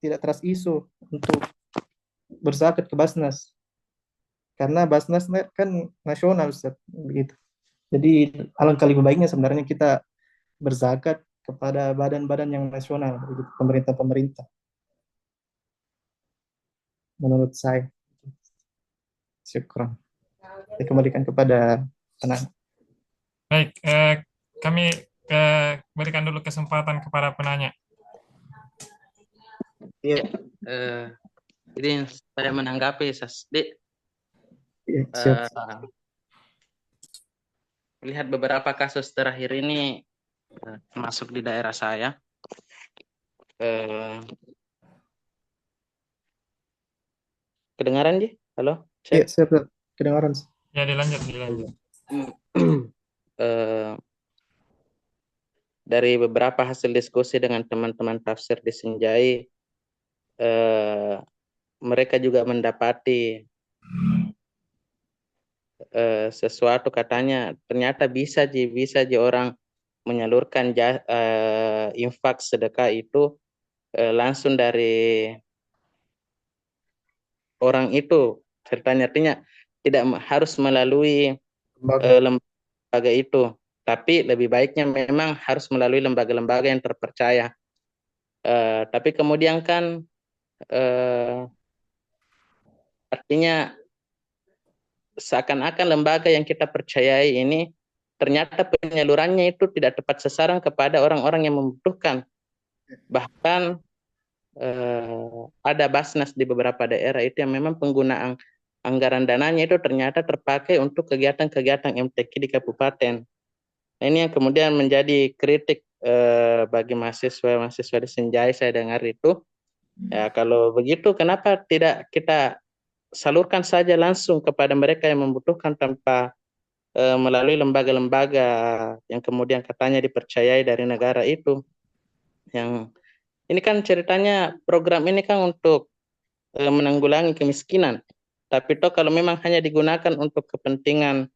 B: tidak teras isu untuk berzakat ke Basnas. Karena Basnas kan nasional, Ustaz, begitu. Jadi alangkah lebih baiknya sebenarnya kita berzakat kepada badan-badan yang nasional, begitu, pemerintah-pemerintah. Menurut saya. Syukran. Saya kembalikan kepada penanya.
A: Baik, kami berikan dulu kesempatan kepada penanya.
G: Iya, jadi saya menanggapi Sasdi.
B: Ya, siap.
G: Lihat beberapa kasus terakhir ini masuk di daerah saya. Kedengaran Ji? Halo?
B: Iya, siap. Kedengaran.
A: Ya, dilanjut.
G: Dari beberapa hasil diskusi dengan teman-teman tafsir di Sinjai, mereka juga mendapati sesuatu, katanya ternyata bisa Ji orang menyalurkan infak sedekah itu langsung dari orang itu, sertanya artinya tidak harus melalui lembaga itu, tapi lebih baiknya memang harus melalui lembaga-lembaga yang terpercaya. Tapi kemudian kan artinya seakan-akan lembaga yang kita percayai ini ternyata penyalurannya itu tidak tepat sasaran kepada orang-orang yang membutuhkan. Bahkan ada Basnas di beberapa daerah itu yang memang penggunaan anggaran dananya itu ternyata terpakai untuk kegiatan-kegiatan MTQ di kabupaten. Nah, ini yang kemudian menjadi kritik bagi mahasiswa di Sinjai, saya dengar itu. Ya, kalau begitu kenapa tidak kita salurkan saja langsung kepada mereka yang membutuhkan tanpa melalui lembaga-lembaga yang kemudian katanya dipercayai dari negara itu. Yang ini kan ceritanya program ini kan untuk menanggulangi kemiskinan. Tapi toh kalau memang hanya digunakan untuk kepentingan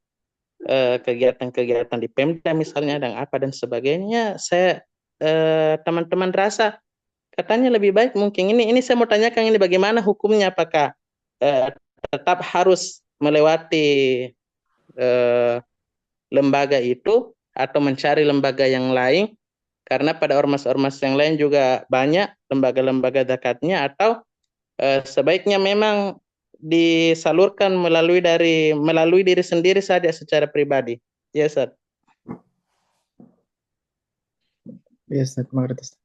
G: kegiatan-kegiatan di Pemda misalnya dan apa dan sebagainya, saya teman-teman rasa katanya lebih baik mungkin ini saya mau tanyakan ini bagaimana hukumnya, apakah eh, tetap harus melewati eh, lembaga itu atau mencari lembaga yang lain, karena pada ormas-ormas yang lain juga banyak lembaga-lembaga zakatnya, atau sebaiknya memang disalurkan melalui diri sendiri saja secara pribadi. Ya, Ustaz.
B: Ya, Ustaz, mengerti, Ustaz.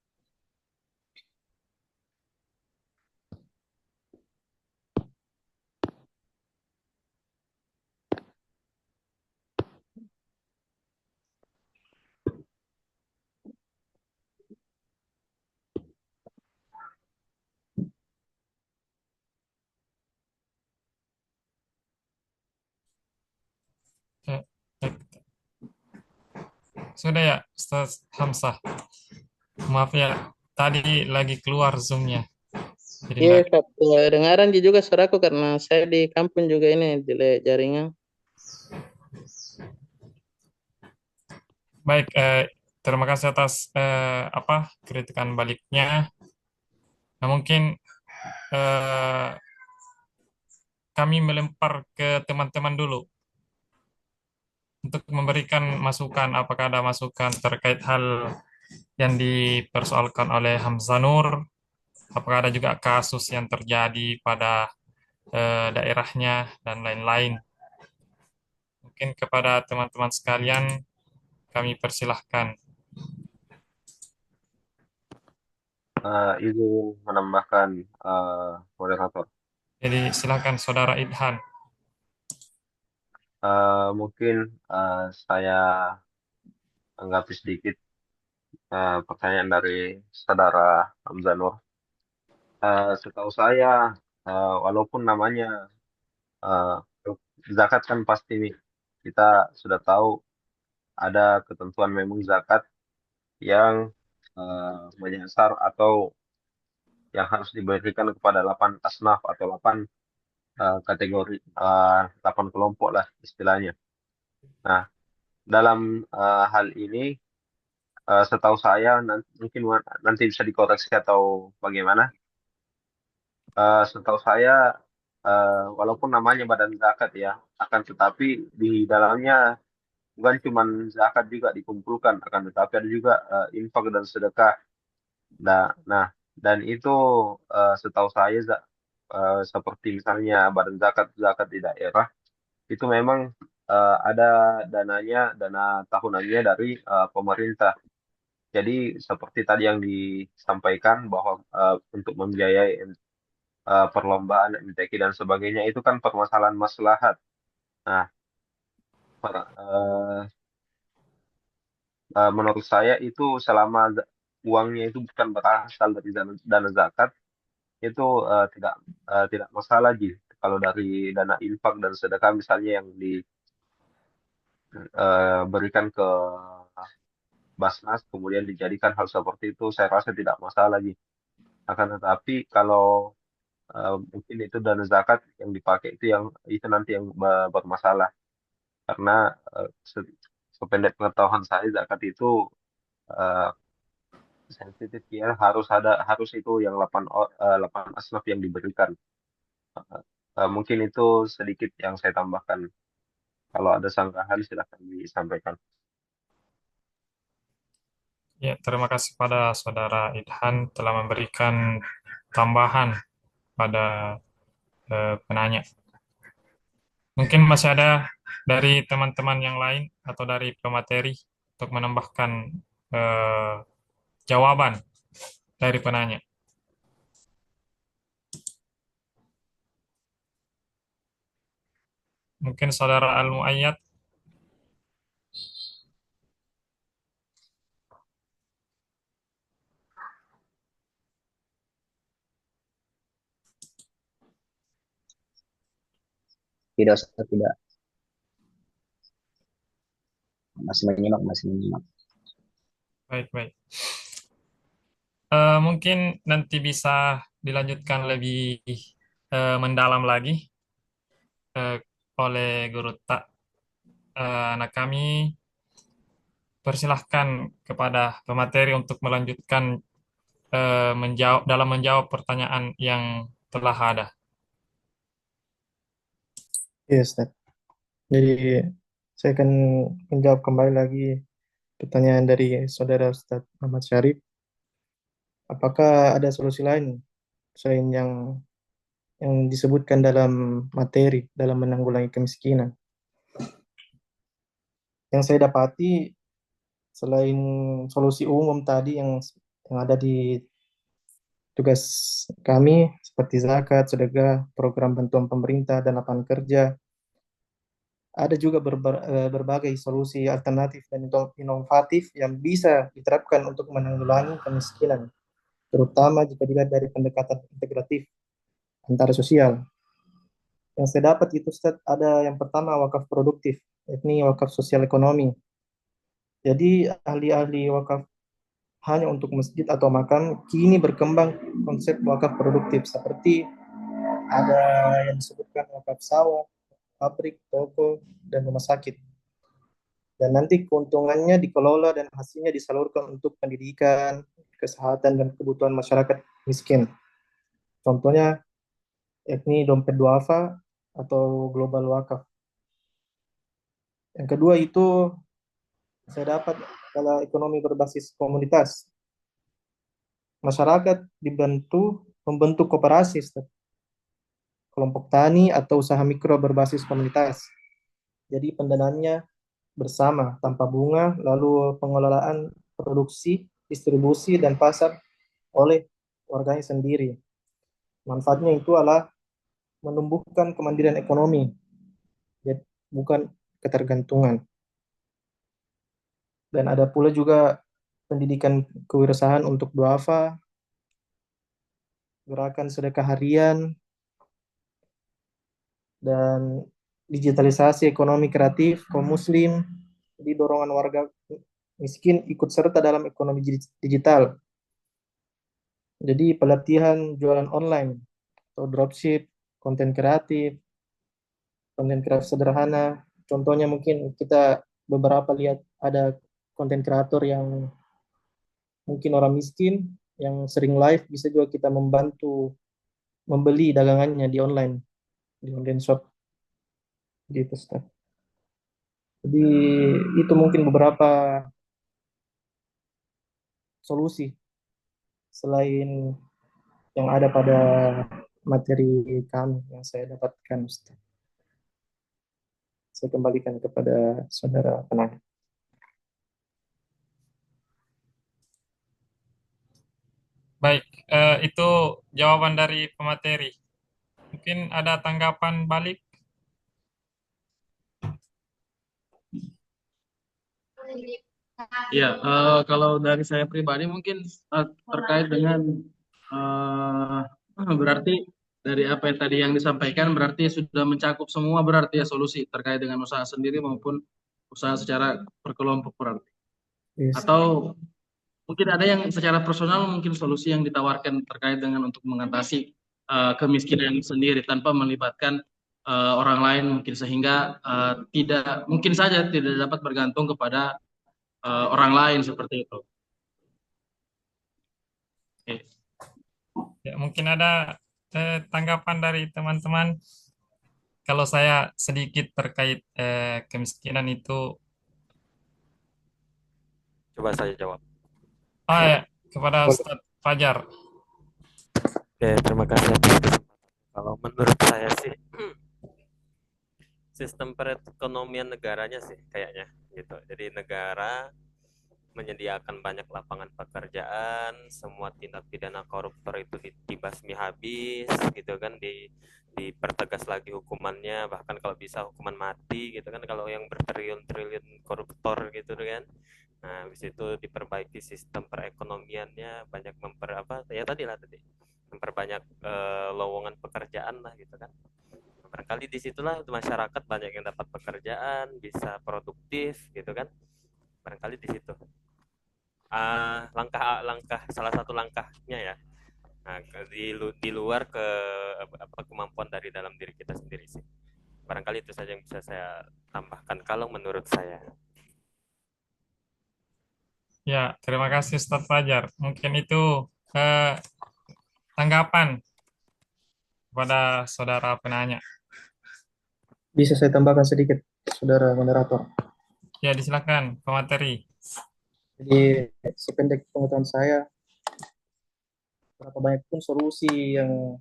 A: Ya, baik. Sudah ya, Ustaz Hamzah. Maaf ya, tadi lagi keluar Zoom-nya. Jadi
G: Iya,
A: enggak.
G: Ustaz. Dengaran juga suaraku karena saya di kampung juga ini jelek jaringan.
A: Baik, terima kasih atas kritikan baliknya. Nah, mungkin eh, kami melempar ke teman-teman dulu untuk memberikan masukan. Apakah ada masukan terkait hal yang dipersoalkan oleh Hamzah Nur? Apakah ada juga kasus yang terjadi pada daerahnya dan lain-lain? Mungkin kepada teman-teman sekalian kami persilahkan.
E: Izin menambahkan moderator.
A: Jadi silakan Saudara Idhan.
E: Mungkin saya anggapi sedikit pertanyaan dari saudara Hamzah Nur. Setahu saya, walaupun namanya uh, zakat kan pasti nih, kita sudah tahu ada ketentuan memang zakat yang menyasar atau yang harus diberikan kepada 8 asnaf atau 8 kategori, 8 kelompok lah istilahnya. Nah, dalam hal ini setahu saya mungkin nanti bisa dikoreksi atau bagaimana. Setahu saya walaupun namanya badan zakat ya, akan tetapi di dalamnya bukan cuma zakat juga dikumpulkan, akan tetapi ada juga infak dan sedekah. Nah, dan itu setahu saya seperti misalnya badan zakat zakat di daerah itu memang ada dananya, dana tahunannya dari pemerintah. Jadi seperti tadi yang disampaikan bahwa untuk membiayai perlombaan MTQ dan sebagainya itu kan permasalahan maslahat. Nah, eh, menurut saya itu selama uangnya itu bukan berasal dari dana zakat itu tidak masalah Ji. Kalau dari dana infak dan sedekah misalnya yang diberikan ke Basnas kemudian dijadikan hal seperti itu saya rasa tidak masalah Ji. Akan tetapi kalau mungkin itu dana zakat yang dipakai itu nanti yang bermasalah karena eh, se- sependek pengetahuan saya zakat itu eh, sensitif ya harus itu yang 8 asnaf yang diberikan. Mungkin itu sedikit yang saya tambahkan. Kalau ada sanggahan silahkan disampaikan.
A: Ya, terima kasih pada Saudara Idhan telah memberikan tambahan pada penanya. Mungkin masih ada dari teman-teman yang lain atau dari pemateri untuk menambahkan eh, jawaban dari penanya. Mungkin Saudara Al-Muayyad.
I: Tidak Ustaz, tidak. Masih menyimak.
A: Baik, baik. Mungkin nanti bisa dilanjutkan lebih mendalam lagi eh, oleh guru tak. Anak kami persilahkan kepada pemateri untuk melanjutkan menjawab pertanyaan yang telah ada.
B: Iya, Ustaz. Jadi saya akan menjawab kembali lagi pertanyaan dari saudara Ustadz Ahmad Syarif. Apakah ada solusi lain selain yang disebutkan dalam materi dalam menanggulangi kemiskinan? Yang saya dapati selain solusi umum tadi yang ada di tugas kami seperti zakat, sedekah, program bantuan pemerintah dan lapangan kerja, ada juga berbagai solusi alternatif dan inovatif yang bisa diterapkan untuk menanggulangi kemiskinan, terutama jika dilihat dari pendekatan integratif antara sosial. Yang saya dapat itu Ustaz, ada yang pertama wakaf produktif, yakni wakaf sosial ekonomi. Jadi ahli-ahli wakaf hanya untuk masjid atau makam kini berkembang konsep wakaf produktif seperti ada yang disebutkan wakaf sawah, pabrik, toko, dan rumah sakit. Dan nanti keuntungannya dikelola dan hasilnya disalurkan untuk pendidikan, kesehatan, dan kebutuhan masyarakat miskin. Contohnya yakni dompet duafa atau global wakaf. Yang kedua itu saya dapat adalah ekonomi berbasis komunitas. Masyarakat membentuk koperasi, kelompok tani atau usaha mikro berbasis komunitas. Jadi pendanaannya bersama tanpa bunga, lalu pengelolaan produksi, distribusi, dan pasar oleh warganya sendiri. Manfaatnya itu adalah menumbuhkan kemandirian ekonomi, bukan ketergantungan. Dan ada pula juga pendidikan kewirausahaan untuk duafa, gerakan sedekah harian, dan digitalisasi ekonomi kreatif kaum muslim, jadi dorongan warga miskin ikut serta dalam ekonomi digital. Jadi pelatihan jualan online atau dropship, konten kreatif sederhana. Contohnya mungkin kita beberapa lihat ada konten kreator yang mungkin orang miskin yang sering live, bisa juga kita membantu membeli dagangannya di online shop gitu, Ustaz. Jadi itu mungkin beberapa solusi selain yang ada pada materi kami yang saya dapatkan, Ustaz. Saya kembalikan kepada saudara penanya.
A: Baik, itu jawaban dari pemateri. Mungkin ada tanggapan balik?
D: Ya, kalau dari saya pribadi mungkin terkait dengan berarti dari apa yang tadi yang disampaikan berarti sudah mencakup semua berarti ya solusi terkait dengan usaha sendiri maupun usaha secara berkelompok berarti.
B: Yes.
D: Atau mungkin ada yang secara personal mungkin solusi yang ditawarkan terkait dengan untuk mengatasi kemiskinan sendiri tanpa melibatkan orang lain mungkin sehingga tidak mungkin saja tidak dapat bergantung kepada orang lain seperti itu. Okay.
A: Ya, mungkin ada tanggapan dari teman-teman. Kalau saya sedikit terkait kemiskinan itu,
H: Coba saya jawab.
A: ya, kepada Ustadz Fajar.
H: Oke, terima kasih atas kesempatan. Kalau menurut saya sih sistem perekonomian negaranya sih kayaknya gitu. Jadi negara menyediakan banyak lapangan pekerjaan, semua tindak pidana koruptor itu dibasmi habis gitu kan, dipertegas lagi hukumannya, bahkan kalau bisa hukuman mati gitu kan kalau yang bertriliun-triliun koruptor gitu kan. Nah, habis itu diperbaiki sistem perekonomiannya, banyak memperbanyak lowongan pekerjaan lah gitu kan. Barangkali disitulah masyarakat banyak yang dapat pekerjaan, bisa produktif gitu kan. Barangkali di situ. Langkah salah satu langkahnya ya. Nah, di luar kemampuan dari dalam diri kita sendiri sih. Barangkali itu saja yang bisa saya tambahkan kalau menurut saya.
A: Ya, terima kasih Ustadz Fajar. Mungkin itu tanggapan kepada saudara penanya.
B: Bisa saya tambahkan sedikit, saudara moderator.
A: Ya, disilakan, pemateri.
B: Jadi sependek pengetahuan saya, berapa banyak pun solusi yang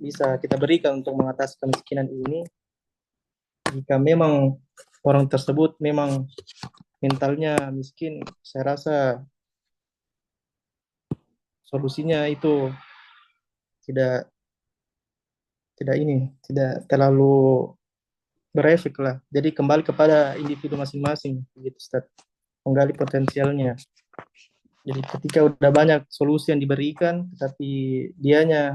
B: bisa kita berikan untuk mengatasi kemiskinan ini, jika memang orang tersebut memang mentalnya miskin, saya rasa solusinya itu tidak tidak terlalu berefek lah. Jadi kembali kepada individu masing-masing, gitu Ustaz. Menggali potensialnya. Jadi ketika udah banyak solusi yang diberikan, tetapi dianya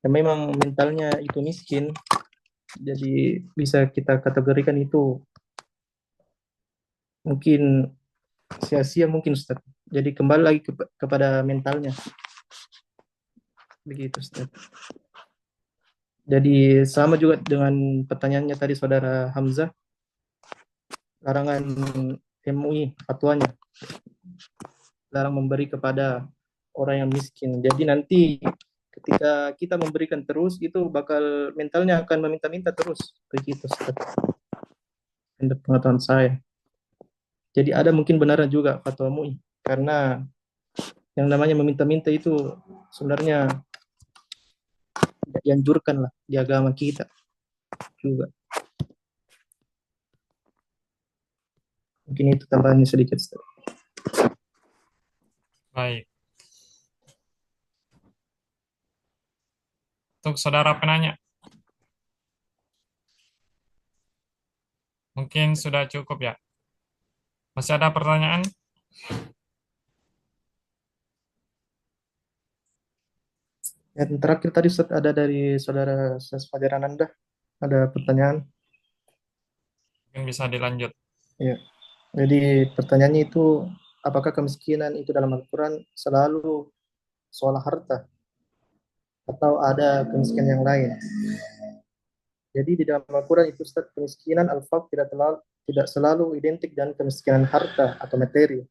B: yang memang mentalnya itu miskin, jadi bisa kita kategorikan itu mungkin sia-sia mungkin Ustaz. Jadi kembali lagi kepada mentalnya. Begitu Ustaz. Jadi sama juga dengan pertanyaannya tadi saudara Hamzah, larangan MUI fatwanya, larang memberi kepada orang yang miskin. Jadi nanti ketika kita memberikan terus, itu bakal mentalnya akan meminta-minta terus. Begitu Ustaz. Menurut pengetahuan saya. Jadi ada mungkin benarnya juga fatwa MUI, karena yang namanya meminta-minta itu sebenarnya tidak dianjurkan lah di agama kita juga. Mungkin itu tambahannya sedikit Ustaz.
A: Baik. Untuk saudara penanya, mungkin sudah cukup ya. Masih ada pertanyaan?
B: Yang terakhir tadi Ustaz, ada dari saudara Fajar Ananda, ada pertanyaan.
A: Mungkin bisa dilanjut.
B: Ya. Jadi pertanyaannya itu, apakah kemiskinan itu dalam Al-Quran selalu soal harta atau ada kemiskinan yang lain? Jadi di dalam Al-Quran itu Ustaz, kemiskinan al-faqr tidak selalu identik dengan kemiskinan harta atau materi,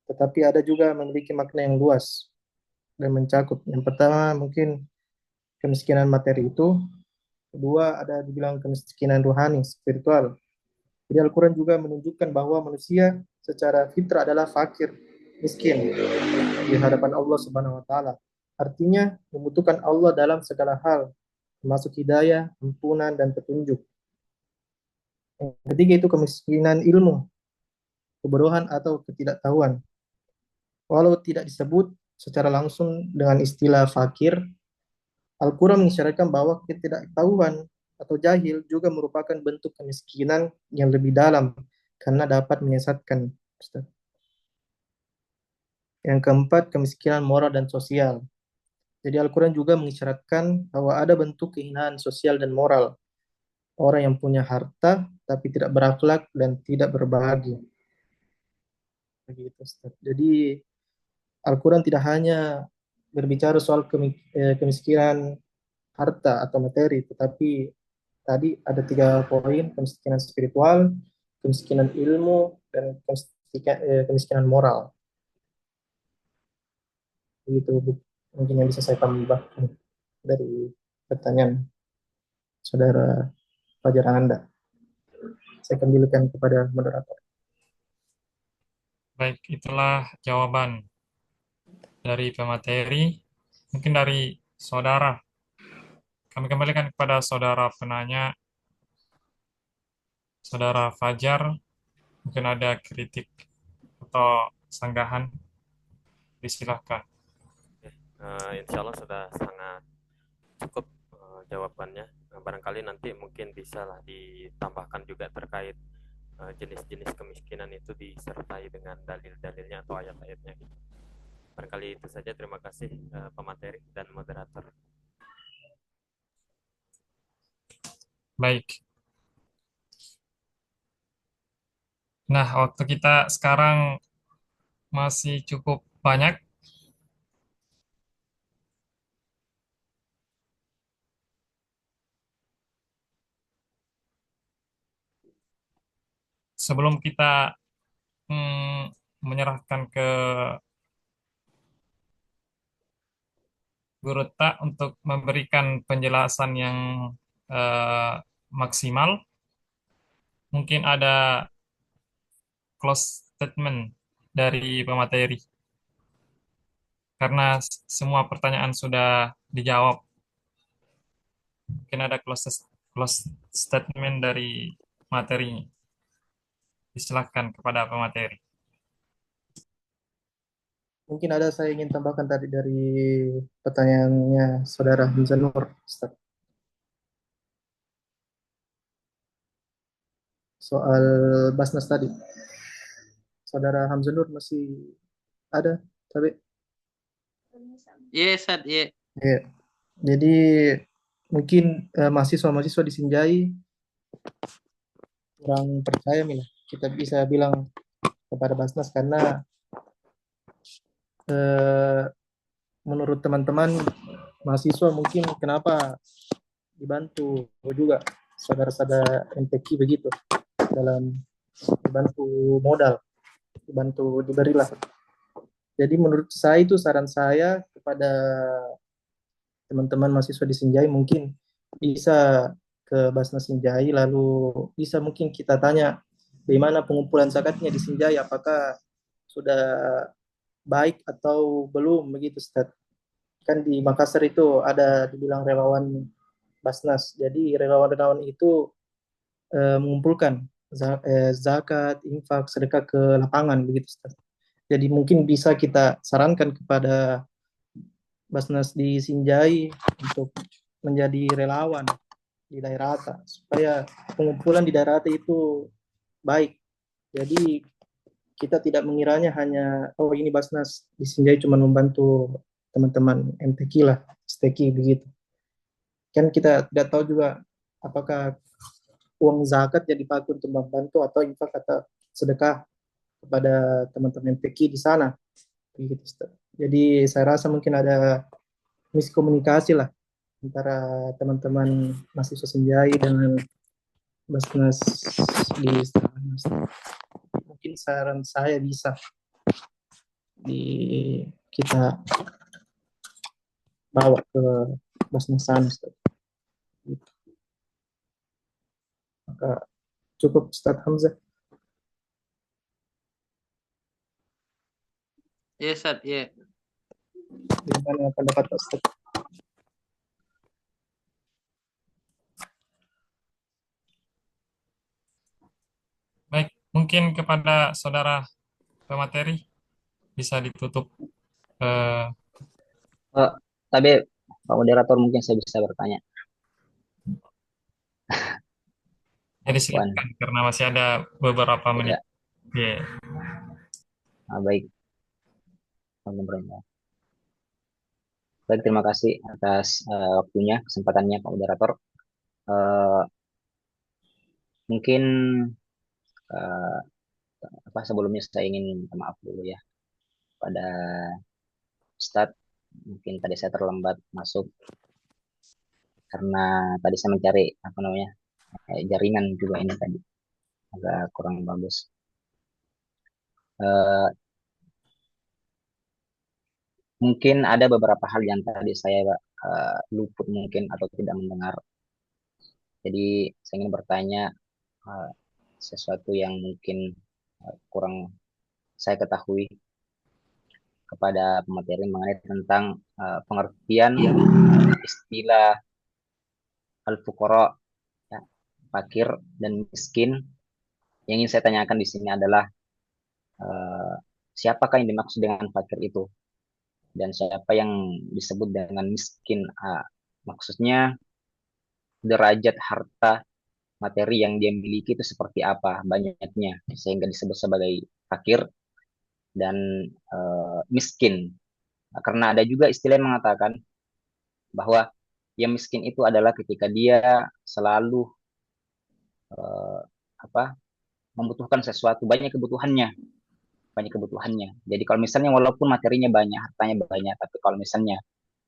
B: tetapi ada juga memiliki makna yang luas dan mencakup. Yang pertama mungkin kemiskinan materi itu, kedua ada dibilang kemiskinan rohani, spiritual. Jadi Al-Quran juga menunjukkan bahwa manusia secara fitrah adalah fakir, miskin di hadapan Allah Subhanahu wa taala. Artinya membutuhkan Allah dalam segala hal, termasuk hidayah, ampunan dan petunjuk. Yang ketiga itu kemiskinan ilmu, kebodohan atau ketidaktahuan. Walau tidak disebut secara langsung dengan istilah fakir, Al-Quran mengisyaratkan bahwa ketidaktahuan atau jahil juga merupakan bentuk kemiskinan yang lebih dalam karena dapat menyesatkan. Yang keempat, kemiskinan moral dan sosial. Jadi Al-Quran juga mengisyaratkan bahwa ada bentuk kehinaan sosial dan moral. Orang yang punya harta tapi tidak berakhlak dan tidak berbagi. Begitu, Ustaz. Jadi Al-Quran tidak hanya berbicara soal kemiskinan harta atau materi, tetapi tadi ada 3 poin: kemiskinan spiritual, kemiskinan ilmu, dan kemiskinan moral. Begitu mungkin yang bisa saya tambahkan dari pertanyaan saudara Fajar Anda. Saya kembalikan kepada moderator.
A: Baik, itulah jawaban dari pemateri. Mungkin dari saudara. Kami kembalikan kepada saudara penanya, saudara Fajar. Mungkin ada kritik atau sanggahan. Disilahkan.
H: Insya Allah sudah sangat cukup jawabannya. Barangkali nanti mungkin bisa lah ditambahkan juga terkait jenis-jenis kemiskinan itu disertai dengan dalil-dalilnya atau ayat-ayatnya. Barangkali itu saja. Terima kasih pemateri dan moderator.
A: Baik. Nah, waktu kita sekarang masih cukup banyak. Sebelum kita menyerahkan ke Guru Tak untuk memberikan penjelasan yang eh, maksimal, mungkin ada close statement dari pemateri, karena semua pertanyaan sudah dijawab. Mungkin ada close statement dari materi. Disilakan kepada pemateri.
B: Mungkin ada saya ingin tambahkan tadi dari pertanyaannya Saudara Hamzah Nur, Ustaz. Soal Basnas tadi. Saudara Hamzah Nur masih ada, tapi
G: Yes, Ustaz, ya.
B: ya. Jadi mungkin mahasiswa-mahasiswa di Sinjai kurang percaya Mila. Kita bisa bilang kepada Basnas karena eh, menurut teman-teman mahasiswa mungkin kenapa dibantu juga saudara-saudara MTQ begitu dalam dibantu modal, dibantu diberilah. Jadi menurut saya itu saran saya kepada teman-teman mahasiswa di Sinjai mungkin bisa ke Basnas Sinjai lalu bisa mungkin kita tanya bagaimana pengumpulan zakatnya di Sinjai, apakah sudah baik atau belum begitu Ustaz. Kan di Makassar itu ada dibilang relawan Basnas. Jadi relawan-relawan itu mengumpulkan zakat, infak, sedekah ke lapangan begitu Ustaz. Jadi mungkin bisa kita sarankan kepada Basnas di Sinjai untuk menjadi relawan di daerah atas supaya pengumpulan di daerah atas itu baik. Jadi kita tidak mengiranya hanya oh ini Basnas di Sinjai cuma membantu teman-teman MTQ lah, STQ begitu. Kan kita tidak tahu juga apakah uang zakat yang dipakai untuk membantu atau infak atau sedekah kepada teman-teman MTQ di sana. Begitu, Ustaz. Jadi saya rasa mungkin ada miskomunikasi lah antara teman-teman mahasiswa Senjai dengan Basnas di istana. Mungkin saran saya bisa di kita bawa ke Basnas sana, Ustaz. Maka cukup Ustaz Hamzah.
G: Yes, Ustaz, ya.
B: Bagaimana pendapat Ustaz?
A: Baik, mungkin kepada saudara pemateri bisa ditutup.
I: Tapi Pak Moderator mungkin saya bisa bertanya.
A: Jadi
I: Wan,
A: silakan karena masih ada beberapa menit.
I: ya,
A: Ya.
I: baik. Baik, terima kasih atas waktunya, kesempatannya Pak Moderator. Eh, mungkin eh, sebelumnya saya ingin minta maaf dulu ya pada Ustadz. Mungkin tadi saya terlambat masuk karena tadi saya mencari jaringan juga ini tadi agak kurang bagus. Eh, mungkin ada beberapa hal yang tadi saya luput mungkin atau tidak mendengar. Jadi saya ingin bertanya eh, sesuatu yang mungkin kurang saya ketahui kepada pemateri mengenai tentang pengertian istilah al-fuqara, ya, fakir dan miskin. Yang ingin saya tanyakan di sini adalah eh, siapakah yang dimaksud dengan fakir itu dan siapa yang disebut dengan miskin. Maksudnya derajat harta materi yang dia miliki itu seperti apa banyaknya sehingga disebut sebagai fakir dan miskin. Karena ada juga istilah yang mengatakan bahwa yang miskin itu adalah ketika dia selalu eh, apa membutuhkan sesuatu, banyak kebutuhannya. Jadi kalau misalnya walaupun materinya banyak, hartanya banyak, tapi kalau misalnya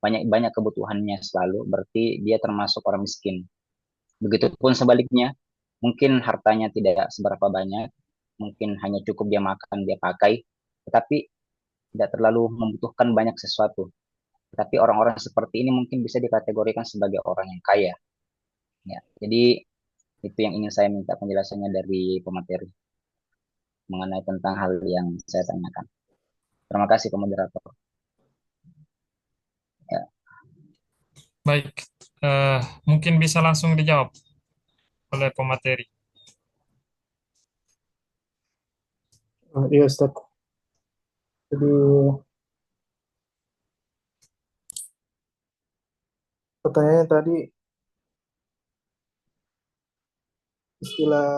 I: banyak banyak kebutuhannya selalu, berarti dia termasuk orang miskin. Begitupun sebaliknya, mungkin hartanya tidak seberapa banyak, mungkin hanya cukup dia makan, dia pakai, tetapi tidak terlalu membutuhkan banyak sesuatu. Tetapi orang-orang seperti ini mungkin bisa dikategorikan sebagai orang yang kaya. Ya, jadi itu yang ingin saya minta penjelasannya dari pemateri mengenai tentang hal yang saya tanyakan. Terima kasih, Pak Moderator. Ya,
A: Baik, mungkin bisa langsung dijawab oleh pemateri.
B: Iya Ustaz. Jadi pertanyaannya tadi istilah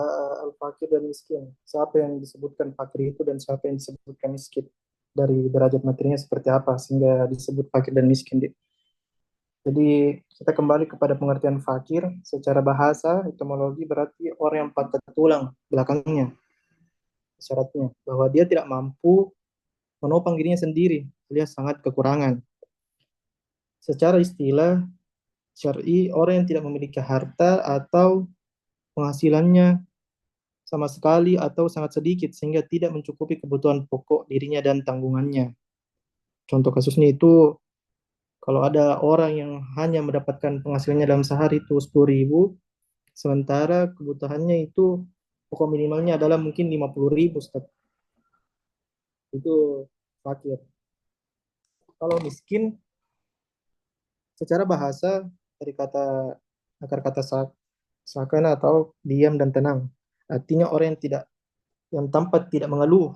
B: al-fakir dan miskin. Siapa yang disebutkan fakir itu dan siapa yang disebutkan miskin? Dari derajat materinya seperti apa sehingga disebut fakir dan miskin. Jadi kita kembali kepada pengertian fakir secara bahasa etimologi berarti orang yang patah tulang belakangnya syaratnya bahwa dia tidak mampu menopang dirinya sendiri, alias sangat kekurangan. Secara istilah syar'i orang yang tidak memiliki harta atau penghasilannya sama sekali atau sangat sedikit sehingga tidak mencukupi kebutuhan pokok dirinya dan tanggungannya. Contoh kasusnya itu kalau ada orang yang hanya mendapatkan penghasilannya dalam sehari itu 10.000, sementara kebutuhannya itu pokok minimalnya adalah mungkin 50.000, Ustaz. Itu fakir. Kalau miskin, secara bahasa dari kata akar kata sakana atau diam dan tenang. Artinya orang yang tampak tidak mengeluh,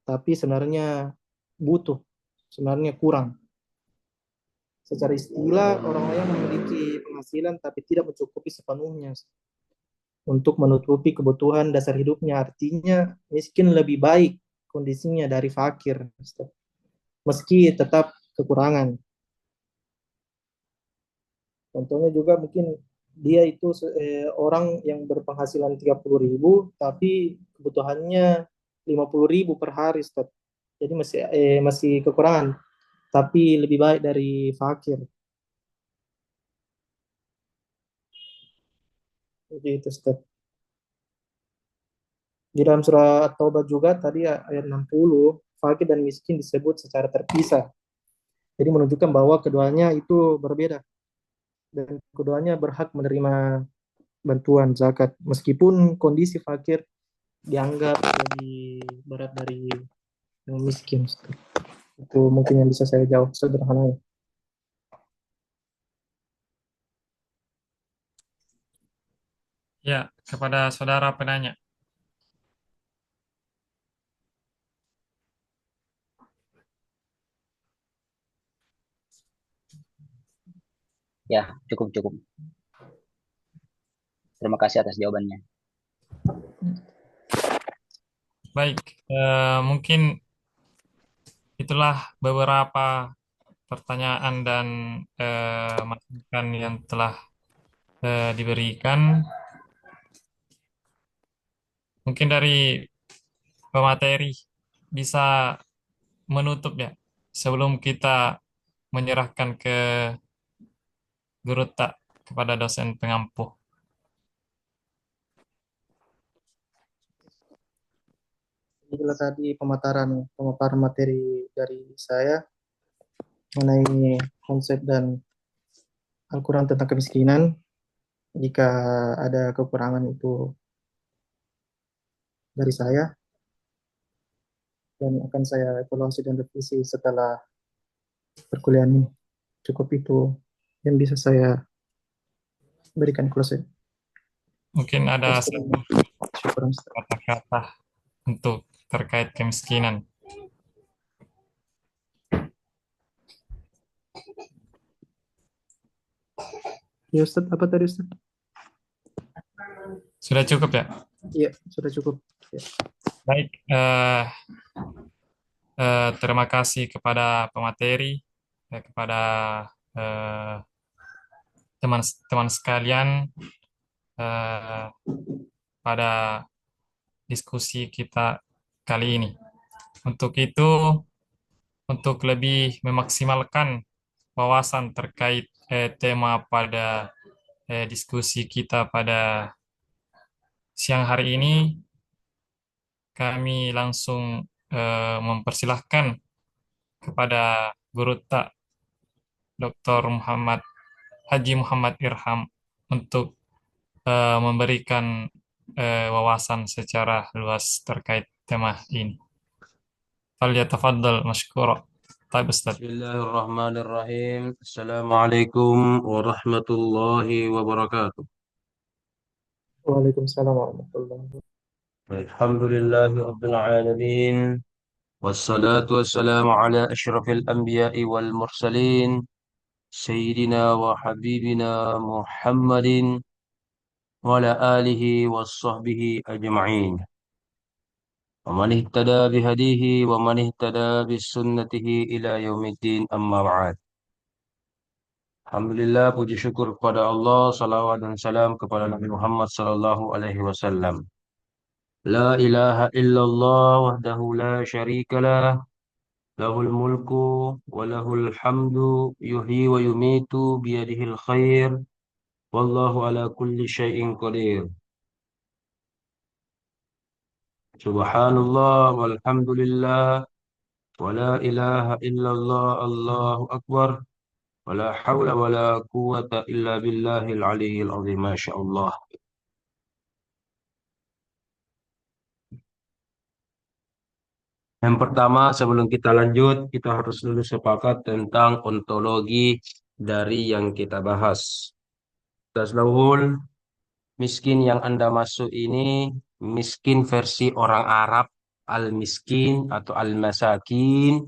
B: tapi sebenarnya butuh, sebenarnya kurang. Secara istilah, orang yang memiliki penghasilan tapi tidak mencukupi sepenuhnya untuk menutupi kebutuhan dasar hidupnya. Artinya miskin lebih baik kondisinya dari fakir, meski tetap kekurangan. Contohnya juga mungkin dia itu orang yang berpenghasilan 30.000 tapi kebutuhannya 50.000 per hari, Ustaz. Jadi masih kekurangan, tapi lebih baik dari fakir. Jadi itu, Ustaz. Di dalam surah At-Taubah juga tadi ayat 60, fakir dan miskin disebut secara terpisah. Jadi menunjukkan bahwa keduanya itu berbeda dan keduanya berhak menerima bantuan zakat meskipun kondisi fakir dianggap lebih berat dari yang miskin. Itu mungkin yang bisa saya jawab sederhananya.
A: Ya, kepada saudara penanya.
I: ya cukup cukup. Terima kasih atas jawabannya.
A: Baik, mungkin itulah beberapa pertanyaan dan masukan yang telah diberikan. Mungkin dari pemateri bisa menutup ya sebelum kita menyerahkan ke guru tak kepada dosen pengampu.
B: Itulah tadi pemaparan materi dari saya mengenai konsep dan Al-Quran tentang kemiskinan. Jika ada kekurangan itu dari saya dan akan saya evaluasi dan revisi setelah perkuliahan ini. Cukup itu yang bisa saya berikan closing.
A: Mungkin ada
B: Syukuran.
A: kata-kata untuk terkait kemiskinan.
B: Ya Ustaz, apa tadi Ustaz?
A: Sudah cukup ya?
B: Iya, sudah cukup. Ya.
A: Baik, terima kasih kepada pemateri, kepada teman-teman sekalian. pada diskusi kita kali ini. Untuk itu, untuk lebih memaksimalkan wawasan terkait tema pada diskusi kita pada siang hari ini, kami langsung mempersilahkan kepada Guru Tak Dr. Haji Muhammad Irham untuk memberikan wawasan secara luas terkait tema ini. Falyatafaddal mashkura. Baik, Ustaz.
J: Bismillahirrahmanirrahim. Assalamualaikum warahmatullahi wabarakatuh.
B: Waalaikumsalam warahmatullahi wabarakatuh.
J: Alhamdulillahi rabbil alamin. Wassalatu wassalamu ala asyrafil anbiya'i wal mursalin. Sayyidina wa habibina Muhammadin wa ala alihi wa sahbihi ajma'in. Wa man ihtada bihadihi wa man ihtada bisunnatihi ila yaumiddin amma ba'd. Alhamdulillah, puji syukur kepada Allah, salawat dan salam kepada Nabi Muhammad sallallahu alaihi wasallam. La ilaha illallah wahdahu la syarikalah, lahul mulku wa lahul hamdu, yuhyi wa yumitu biyadihil khair, wallahu ala kulli syai'in qadir. Subhanallah walhamdulillah wa la ilaha illallah, Allahu akbar. Wala haula wala quwata illa billahil aliyyil azim. Masyaallah. Yang pertama, sebelum kita lanjut, kita harus dulu sepakat tentang ontologi dari yang kita bahas. Taslahul, miskin yang Anda masuk ini miskin versi orang Arab, al-miskin atau al-masakin,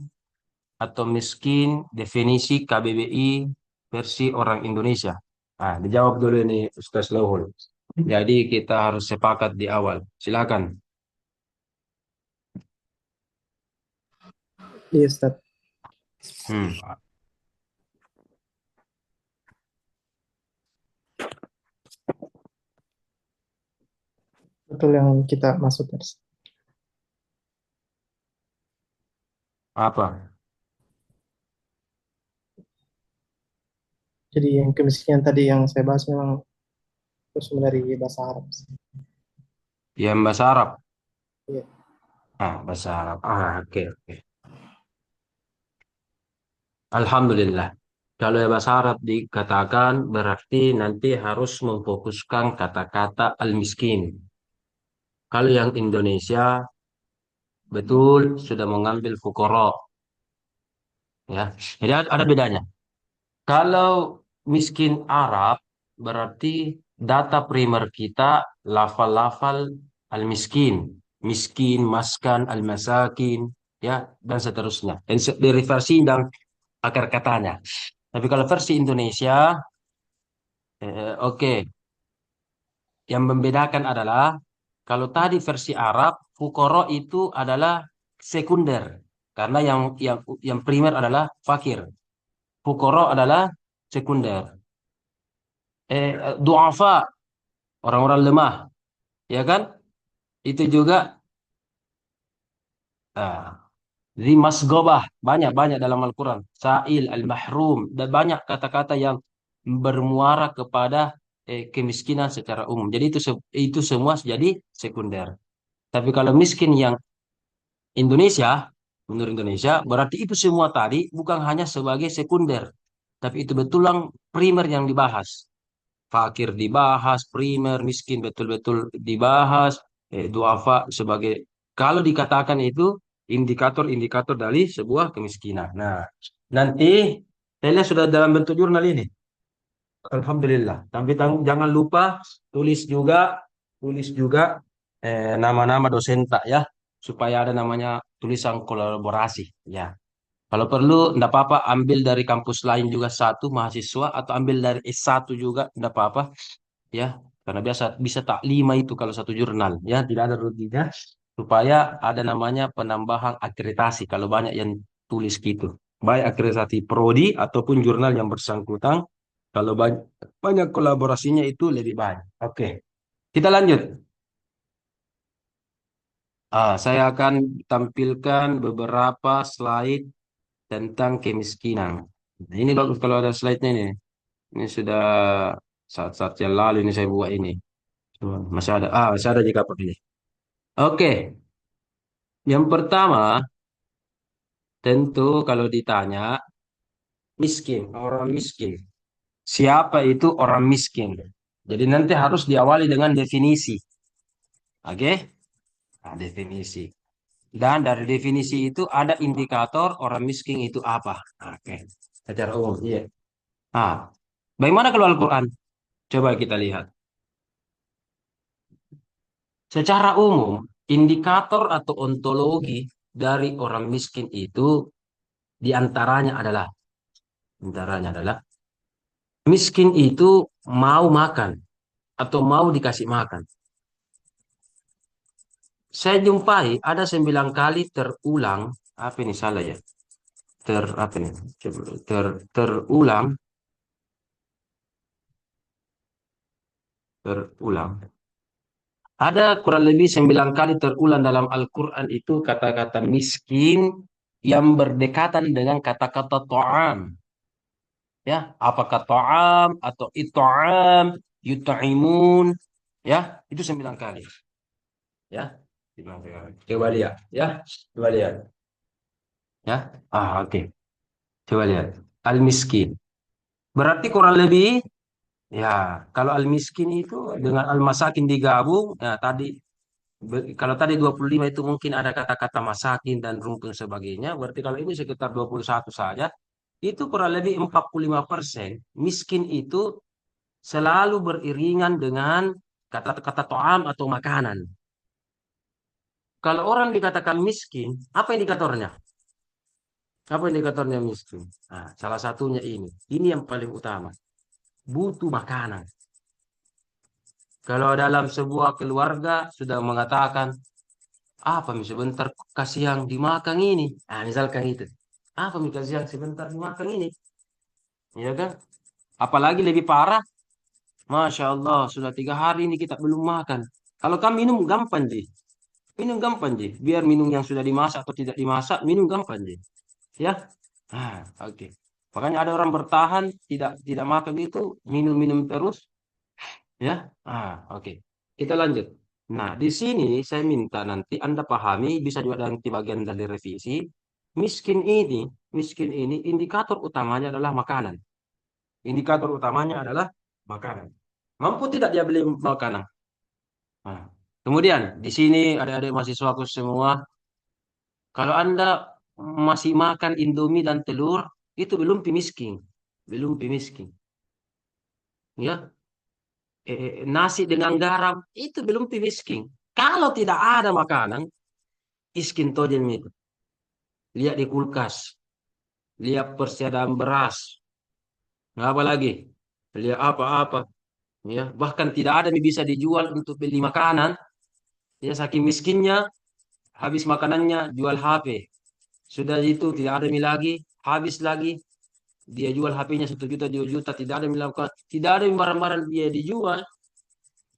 J: atau miskin definisi KBBI versi orang Indonesia. Nah, dijawab dulu ini Ustaz Lauhul. Jadi kita harus sepakat di awal. Silakan.
B: Iya, Ustaz. Betul yang kita maksud, Ustaz.
J: Apa?
B: Jadi yang kemiskinan tadi yang saya bahas memang terus dari bahasa Arab.
J: Yang bahasa Arab?
B: Iya.
J: Bahasa Arab. Oke. Alhamdulillah. Kalau bahasa Arab dikatakan berarti nanti harus memfokuskan kata-kata al-miskin. Kalau yang Indonesia betul sudah mengambil fuqara. Ya. Jadi ada bedanya. Kalau miskin Arab berarti data primer kita lafal-lafal al-miskin, miskin, maskan, al-masakin, ya, dan seterusnya. Dan dari versi dan akar katanya. Tapi kalau versi Indonesia, oke. Yang membedakan adalah kalau tadi versi Arab, fuqara itu adalah sekunder karena yang primer adalah fakir. Fuqara adalah sekunder. Du'afa, orang-orang lemah, ya kan? Itu juga zi masgobah, banyak dalam Al-Quran. Sa'il, al-mahrum, dan banyak kata-kata yang bermuara kepada kemiskinan secara umum. Jadi itu semua jadi sekunder. Tapi kalau miskin yang Indonesia, menurut Indonesia, berarti itu semua tadi bukan hanya sebagai sekunder, tapi itu betulan primer yang dibahas. Fakir dibahas, primer, miskin betul-betul dibahas, duafa sebagai, kalau dikatakan itu indikator-indikator dari sebuah kemiskinan. Nah, nanti saya lihat sudah dalam bentuk jurnal ini. Alhamdulillah. Tapi jangan lupa tulis juga nama-nama dosen tak ya, supaya ada namanya tulisan kolaborasi ya. Kalau perlu, enggak apa-apa ambil dari kampus lain juga satu mahasiswa atau ambil dari S1 juga enggak apa-apa ya. Karena biasa bisa tak 5 itu kalau satu jurnal ya, tidak ada ruginya, supaya ada namanya penambahan akreditasi kalau banyak yang tulis gitu. Baik akreditasi prodi ataupun jurnal yang bersangkutan, kalau banyak kolaborasinya itu lebih baik. Oke. Kita lanjut. Saya akan tampilkan beberapa slide tentang kemiskinan. Nah, ini bagus kalau ada slide-nya ini. Ini sudah saat-saat yang lalu ini saya buat ini. Coba, masih ada. Masih ada jika pakai ini. Oke, yang pertama tentu kalau ditanya miskin, orang miskin. Siapa itu orang miskin? Jadi nanti harus diawali dengan definisi. Oke? Nah, definisi. Dan dari definisi itu ada indikator orang miskin itu apa. Oke. Secara umum. Iya. Ah, bagaimana kalau Al-Quran? Coba kita lihat. Secara umum, indikator atau ontologi dari orang miskin itu diantaranya adalah miskin itu mau makan atau mau dikasih makan. Saya jumpai ada 9 kali terulang, apa ini salah ya? Apa ini? Coba, terulang, terulang. Ada kurang lebih 9 kali terulang dalam Al-Quran itu kata-kata miskin yang berdekatan dengan kata-kata to'am. Ya, apakah to'am atau it'am, yut'imun, ya, itu 9 kali. Ya, 9 kali. Coba lihat, ya, coba lihat. Ya, oke. Coba lihat. Al-miskin. Berarti kurang lebih, ya, kalau al-miskin itu dengan al-masakin digabung, ya tadi kalau tadi 25 itu mungkin ada kata-kata masakin dan rukun sebagainya, berarti kalau ini sekitar 21 saja, itu kurang lebih 45%. Miskin itu selalu beriringan dengan kata-kata to'am atau makanan. Kalau orang dikatakan miskin, apa indikatornya? Apa indikatornya miskin? Nah, salah satunya ini. Ini yang paling utama. Butuh makanan. Kalau dalam sebuah keluarga sudah mengatakan, apa nih sebentar kasih yang dimakan ini? Nah, misalkan itu. Apa nih kasih yang sebentar dimakan ini? Ya kan? Apalagi lebih parah. Masya Allah, sudah 3 hari ini kita belum makan. Kalau kamu minum gampang, Ji. Minum gampang, Ji. Biar minum yang sudah dimasak atau tidak dimasak, minum gampang, Ji. Ya? Oke. Makanya ada orang bertahan, tidak makan itu, minum-minum terus. Ya? Oke. Kita lanjut. Nah, di sini saya minta nanti Anda pahami, bisa juga nanti bagian dari revisi. Miskin ini indikator utamanya adalah makanan. Indikator utamanya adalah makanan. Mampu tidak dia beli makanan? Nah, kemudian di sini adik-adik mahasiswaku semua, kalau Anda masih makan Indomie dan telur, itu belum miskin. Belum miskin. Ya, nasi dengan garam, itu belum miskin. Kalau tidak ada makanan, miskin tojen itu. Lihat di kulkas, lihat persediaan beras, nggak apa lagi, lihat apa-apa. Ya, bahkan tidak ada yang bisa dijual untuk beli makanan. Ya, saking miskinnya, habis makanannya jual HP. Sudah itu tidak ada mie lagi, habis lagi. Dia jual HP-nya 1 juta, 2 juta, tidak ada yang melakukan, tidak ada yang barang-barang dia dijual.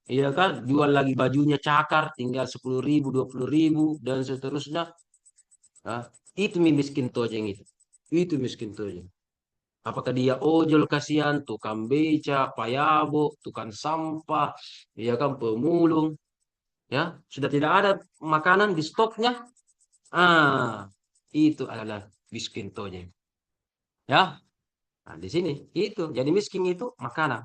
J: Iya kan, jual lagi bajunya cakar, tinggal 10.000, 20.000 dan seterusnya. Nah, itu miskin tojeng itu. Itu miskin tojeng. Apakah dia ojol kasihan, tukang beca, payabo, tukang sampah, iya kan, pemulung, ya sudah tidak ada makanan di stoknya. Itu adalah miskin tojeng. Ya, nah, di sini itu jadi miskin itu makanan.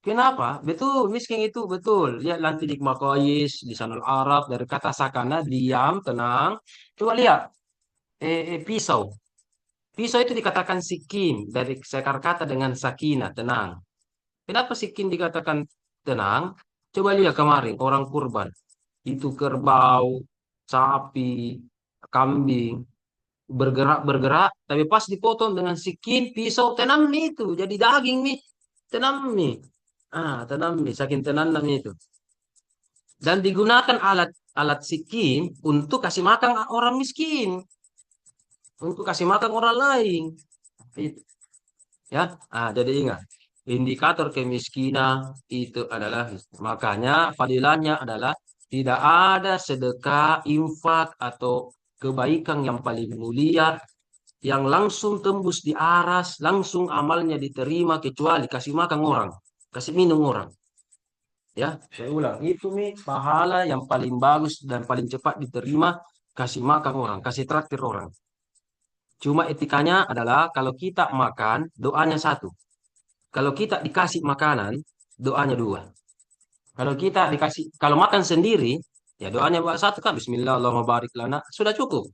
J: Kenapa? Betul, miskin itu betul. Lihat nanti di Makoyis, di Sanul Arab, dari kata sakana, diam, tenang. Coba lihat, pisau. Pisau itu dikatakan sikin, dari sekar kata dengan sakina, tenang. Kenapa sikin dikatakan tenang? Coba lihat kemarin, orang kurban. Itu kerbau, sapi, kambing, bergerak-bergerak, tapi pas dipotong dengan sikin, pisau, tenang nih itu, jadi daging nih, tenang nih. Tenang nih, saking tenang itu. Dan digunakan alat sikin untuk kasih makan orang miskin, untuk kasih makan orang lain. Itu. Ya, jadi ingat, indikator kemiskinan itu adalah, makanya fadilahnya adalah Tidak ada sedekah, infak, atau kebaikan yang paling mulia yang langsung tembus di aras, langsung amalnya diterima kecuali kasih makan orang, kasih minum orang. Ya, saya ulang, itu nih pahala yang paling bagus dan paling cepat diterima, kasih makan orang, kasih traktir orang. Cuma etikanya adalah kalau kita makan, doanya satu. Kalau kita dikasih makanan, doanya dua. Kalau kita dikasih, kalau makan sendiri, ya doanya buat satu kan, Bismillah, Allahumma barik lana, sudah cukup.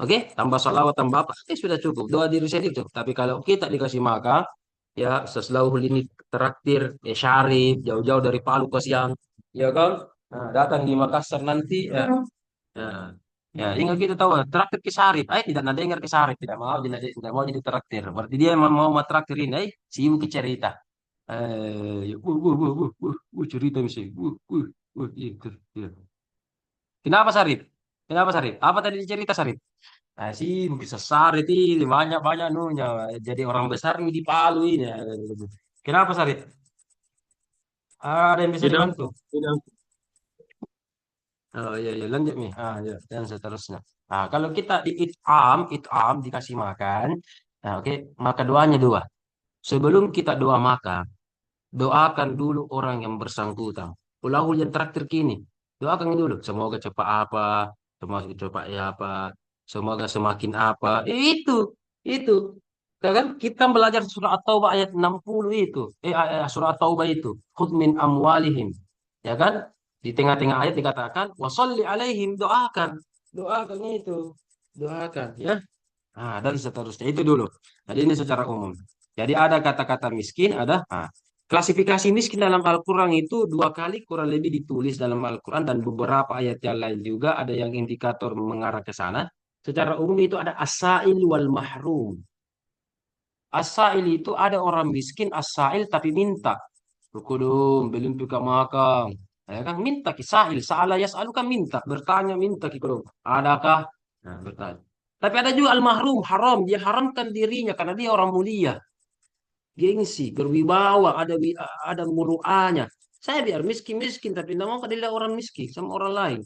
J: Oke, tambah salawat, tambah apa, sudah cukup. Doa diri sendiri cukup. Tapi kalau kita dikasih makan, ya seselauhul ini traktir, ya syarif, jauh-jauh dari Palu ke Siang, ya kan? Nah, datang di Makassar nanti, ya, ya, ya, ingat kita tahu, traktir ke syarif, tidak ada dengar ke syarif, tidak mau jadi traktir. Berarti dia mau traktir ini, sibuk ke cerita. Cerita mesti, itu. Ya. Kenapa Sarip? Kenapa Sarip? Apa tadi cerita Sarip? Sih bisa Sarip ini banyak-banyak nunya. Jadi orang besar ini di Palu ini. Kenapa Sarip? Ada yang bisa
D: Tidak,
J: dibantu?
D: tidak.
J: Oh iya, iya lanjut nih. Ya, dan seterusnya. Kalau kita di it'am dikasih makan. Nah, oke, maka doanya dua. Sebelum kita doa makan, doakan dulu orang yang bersangkutan. Ulahu yang terakhir kini. Doakan dulu. Semoga cepat apa. Semoga cepat ya apa. Semoga semakin apa. Itu. Kan kita belajar surah At-Taubah ayat 60 itu. Surah At-Taubah itu. Khudh min amwalihim. Ya kan? Di tengah-tengah ayat dikatakan. Wasalli alaihim. Doakan. Doakan itu. Doakan. Ya. Dan seterusnya. Itu dulu. Jadi ini secara umum. Jadi ada kata-kata miskin, ada klasifikasi miskin dalam Al-Quran itu dua kali kurang lebih ditulis dalam Al-Quran dan beberapa ayat yang lain juga ada yang indikator mengarah ke sana. Secara umum itu ada as-sa'il wal mahrum. As-sa'il itu ada orang miskin, as-sa'il tapi minta. Rukudum, belum buka makan. Ya kan minta kisahil, sa'ala yas'alu kan minta, bertanya minta kikudum. Adakah? Nah, bertanya. Tapi ada juga al-mahrum, haram, dia haramkan dirinya karena dia orang mulia. Gengsi, berwibawa, ada muruahnya. Saya biar miskin-miskin, tapi tidak mau dilihat orang miskin sama orang lain.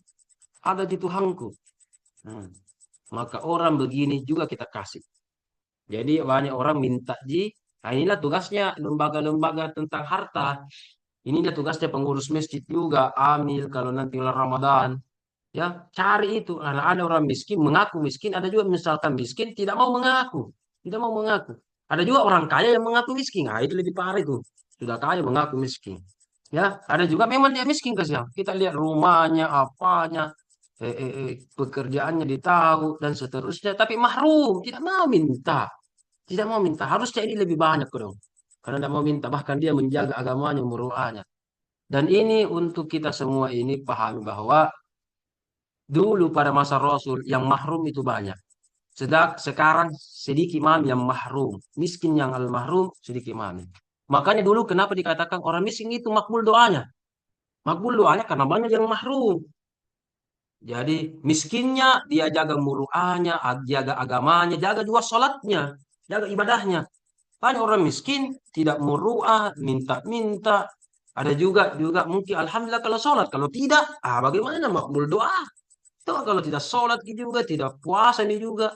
J: Ada di Tuhanku. Maka orang begini juga kita kasih. Jadi banyak orang minta inilah tugasnya lembaga-lembaga tentang harta. Inilah tugasnya pengurus masjid juga, amil kalau nanti bulan Ramadan. Ya, cari itu. Ada orang miskin, mengaku miskin. Ada juga misalkan miskin, tidak mau mengaku. Tidak mau mengaku. Ada juga orang kaya yang mengaku miskin. Itu lebih parah itu. Sudah kaya mengaku miskin. Ya, ada juga memang dia miskin kasihan. Kita lihat rumahnya, apanya, pekerjaannya ditahu dan seterusnya. Tapi mahrum, tidak mau minta. Tidak mau minta. Harusnya ini lebih banyak dong. Karena tidak mau minta. Bahkan dia menjaga agamanya, muruahnya. Dan ini untuk kita semua ini pahami bahwa dulu pada masa Rasul yang mahrum itu banyak. Sekarang sedikit mami yang mahrum. Miskin yang al-mahrum sedikit mami. Makanya dulu kenapa dikatakan orang miskin itu makbul doanya. Makbul doanya karena banyak yang mahrum. Jadi miskinnya dia jaga muruahnya, jaga agamanya, jaga juga sholatnya, jaga ibadahnya. Banyak orang miskin tidak muruah, minta-minta. Ada juga mungkin alhamdulillah kalau sholat, kalau tidak, bagaimana makbul doa? Itu kalau tidak sholat juga, tidak puasa ini juga.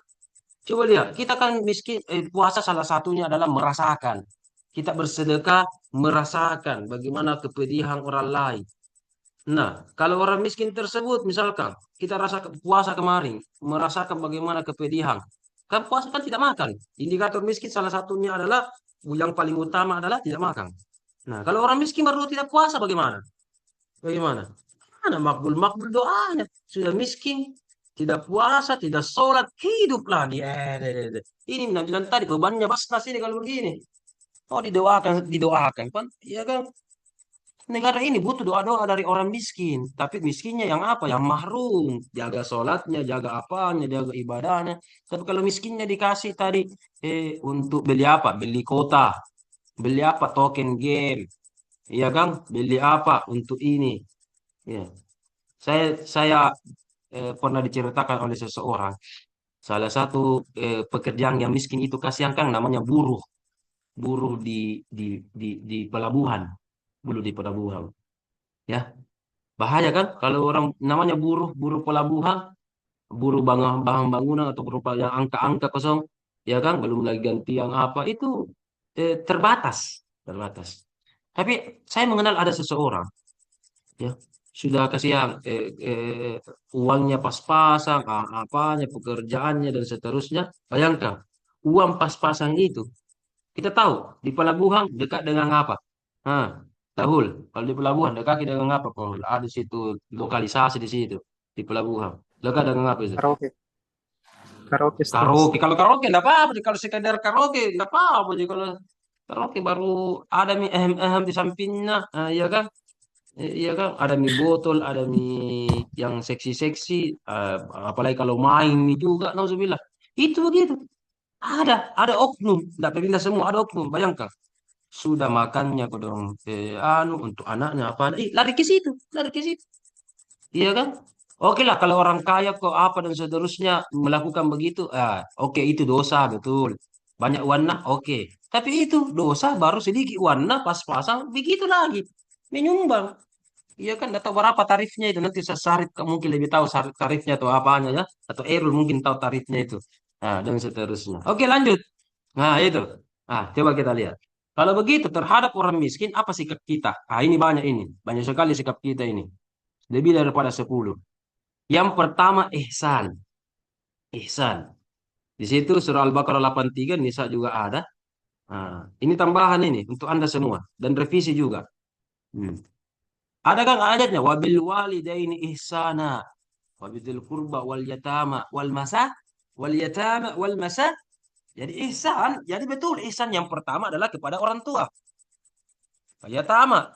J: Coba lihat, kita kan miskin, puasa salah satunya adalah merasakan. Kita bersedekah merasakan bagaimana kepedihan orang lain. Nah, kalau orang miskin tersebut, misalkan kita rasa puasa kemarin, merasakan bagaimana kepedihan. Kan puasa kan tidak makan. Indikator miskin salah satunya adalah, yang paling utama adalah tidak makan. Nah, kalau orang miskin baru tidak puasa bagaimana? Bagaimana? Mana makbul doanya. Sudah miskin, tidak puasa, tidak sholat, hiduplah dia. Ini bilang tadi bebannya basnas ini kalau begini. Oh didoakan kan? Iya kan? Negara ini butuh doa-doa dari orang miskin, tapi miskinnya yang apa? Yang mahrum, jaga sholatnya, jaga apanya, jaga ibadahnya. Tapi kalau miskinnya dikasih tadi untuk beli apa? Beli kota, beli apa? Token game, iya kan? Beli apa untuk ini? Ya. Saya pernah diceritakan oleh seseorang, salah satu pekerjaan yang miskin itu kasihan kan namanya buruh, buruh di pelabuhan, buruh di pelabuhan. Ya, Bahaya kan kalau orang namanya buruh, buruh pelabuhan, buruh bahan bangunan atau berupa yang angka-angka kosong, ya kan, belum lagi ganti yang apa itu terbatas, terbatas. Tapi saya mengenal ada seseorang, ya sudah kasihan uangnya pas-pasan, apanya pekerjaannya dan seterusnya. Bayangkan uang pas-pasan itu, kita tahu di pelabuhan dekat dengan apa? Nah, Tahul, kalau di pelabuhan dekat dengan apa? Kalau ada situ lokalisasi di situ di pelabuhan, dekat dengan apa itu?
B: Karaoke. Karaoke stage.
J: Karaoke. Kalau karaoke enggak apa-apa. Kalau sekedar karaoke enggak apa-apa. Jadi kalau karaoke baru ada mie ehem-ehem di sampingnya, iya kan? Iya kan? Ada mie botol, ada mie yang seksi-seksi. Apalagi kalau main mie juga, nauzubillah. Itu begitu. Ada oknum. Enggak pindah semua, ada oknum. Bayangkan. Sudah makannya kodong untuk anaknya apa? Lari ke situ, lari ke situ. Iya kan? Oke lah kalau orang kaya kok apa dan seterusnya melakukan begitu, oke itu dosa betul. Banyak warna, oke. Tapi itu dosa baru sedikit warna pas-pasang begitu lagi. Menyumbang. Iya kan? Atau berapa tarifnya itu nanti Sarif kamu mungkin lebih tahu tarifnya atau apanya ya, atau Erul mungkin tahu tarifnya itu. Nah, dan seterusnya. Oke lanjut. Nah itu. Coba kita lihat. Kalau begitu terhadap orang miskin apa sikap kita? Ini banyak ini. Banyak sekali sikap kita ini. Lebih daripada 10. Yang pertama ihsan. Ihsan. Di situ surah Al-Baqarah 83 Nisa juga ada. Ini tambahan ini untuk Anda semua dan revisi juga. Hmm. Ada kan ayatnya wabil walidaini ihsana wabidzil qurba wal yatama wal masa. Jadi ihsan, jadi betul ihsan yang pertama adalah kepada orang tua. Wal yatama.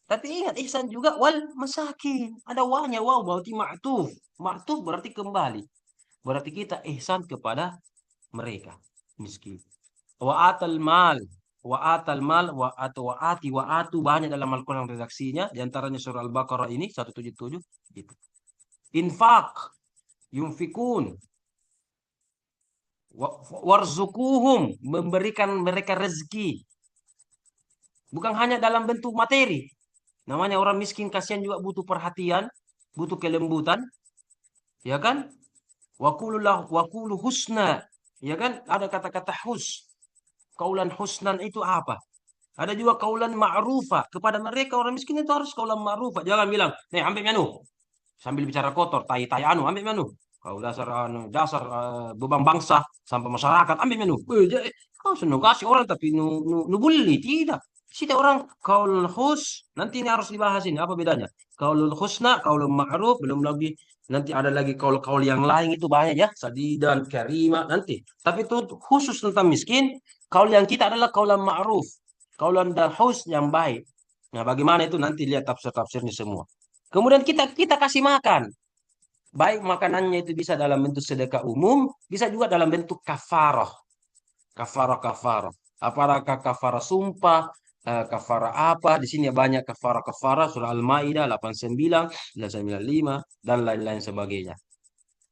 J: Tapi ingat ihsan juga wal masakin. Ada wanya wow berarti ma'tuf. Ma'tuf berarti kembali. Berarti kita ihsan kepada mereka miskin. Wa atal mal, wa atal mal, wa atu banyak dalam Al-Quran redaksinya. Di antaranya surah Al-Baqarah ini 177 gitu. Infak, yunfikun, warzukuhum memberikan mereka rezeki. Bukan hanya dalam bentuk materi. Namanya orang miskin kasihan juga butuh perhatian, butuh kelembutan, ya kan? Wakulu husna. Ya kan? Ada kata-kata Kaulan husnan itu apa? Ada juga kaulan ma'rufa. Kepada mereka orang miskin itu harus kaulan ma'rufa. Jangan bilang, nih ambil menu. Sambil bicara kotor, tai-tai ambil menu. Kau dasar beban bangsa sampai masyarakat, ambil menu. Kau senang kasih orang tapi nu bully. Tidak. Sita orang kaul hus, nanti ini harus dibahas ini. Apa bedanya? Kaulul husna, kaulul ma'ruf, belum lagi nanti ada lagi kaul-kaul yang lain itu banyak ya, sadidan, karima nanti. Tapi itu khusus tentang miskin, kaul yang kita adalah kaulan ma'ruf, kaulan dan hus yang baik. Nah, bagaimana itu nanti lihat tafsir-tafsirnya semua. Kemudian kita kasih makan. Baik makanannya itu bisa dalam bentuk sedekah umum, bisa juga dalam bentuk kafarah. Kafarah. Apakah kafarah sumpah, kafarah apa? Di sini banyak kafarah surah Al-Maidah 89, 95 dan lain-lain sebagainya.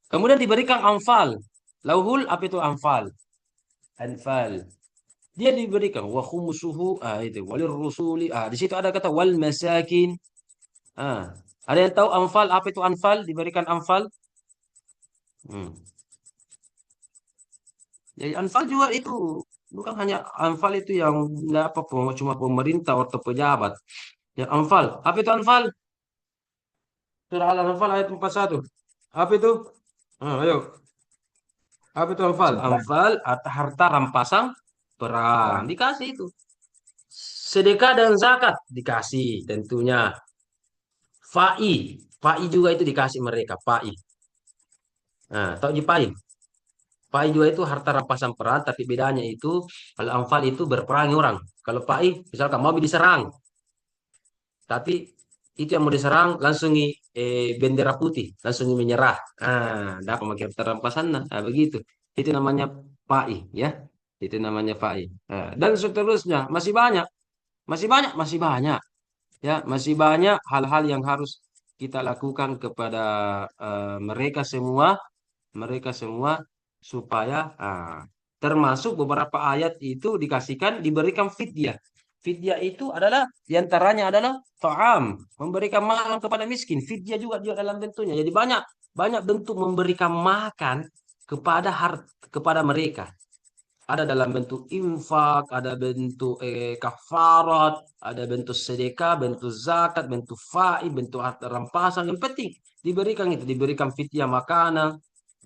J: Kemudian diberikan anfal. Lauhul apa itu anfal? Anfal. Dia diberikan wa khumusuhu itu walir rusuli. Di situ ada kata wal masakin. Ada yang tahu anfal apa itu anfal? Diberikan anfal? Jadi anfal juga itu bukan hanya anfal itu yang apa cuma pemerintah atau pejabat. Ya anfal. Apa itu anfal? Surah Al-Anfal ayat 41. Apa itu? Ayo. Apa itu anfal? Anfal atau harta rampasan perang. Dikasih itu. Sedekah dan zakat dikasih tentunya. Fa'i juga itu dikasih mereka, fa'i. Tahu di fa'i? Fa'i juga itu harta rampasan perang, tapi bedanya itu kalau anfal itu berperangi orang. Kalau fa'i misalkan mau diserang, tapi itu yang mau diserang langsung bendera putih, langsung menyerah. Dapat pakai harta rampasan, begitu. Itu namanya fa'i, ya. Itu namanya fa'i. Dan seterusnya masih banyak. Ya, masih banyak hal-hal yang harus kita lakukan kepada mereka semua supaya termasuk beberapa ayat itu diberikan fidyah. Fidyah itu adalah diantaranya adalah ta'am, memberikan makan kepada miskin. Fidyah juga dalam bentuknya. Jadi banyak banyak bentuk memberikan makan kepada mereka. Ada dalam bentuk infak, ada bentuk kafarat, ada bentuk sedekah, bentuk zakat, bentuk faid, bentuk harta rampasan. Yang penting diberikan itu, diberikan fidyah makanan.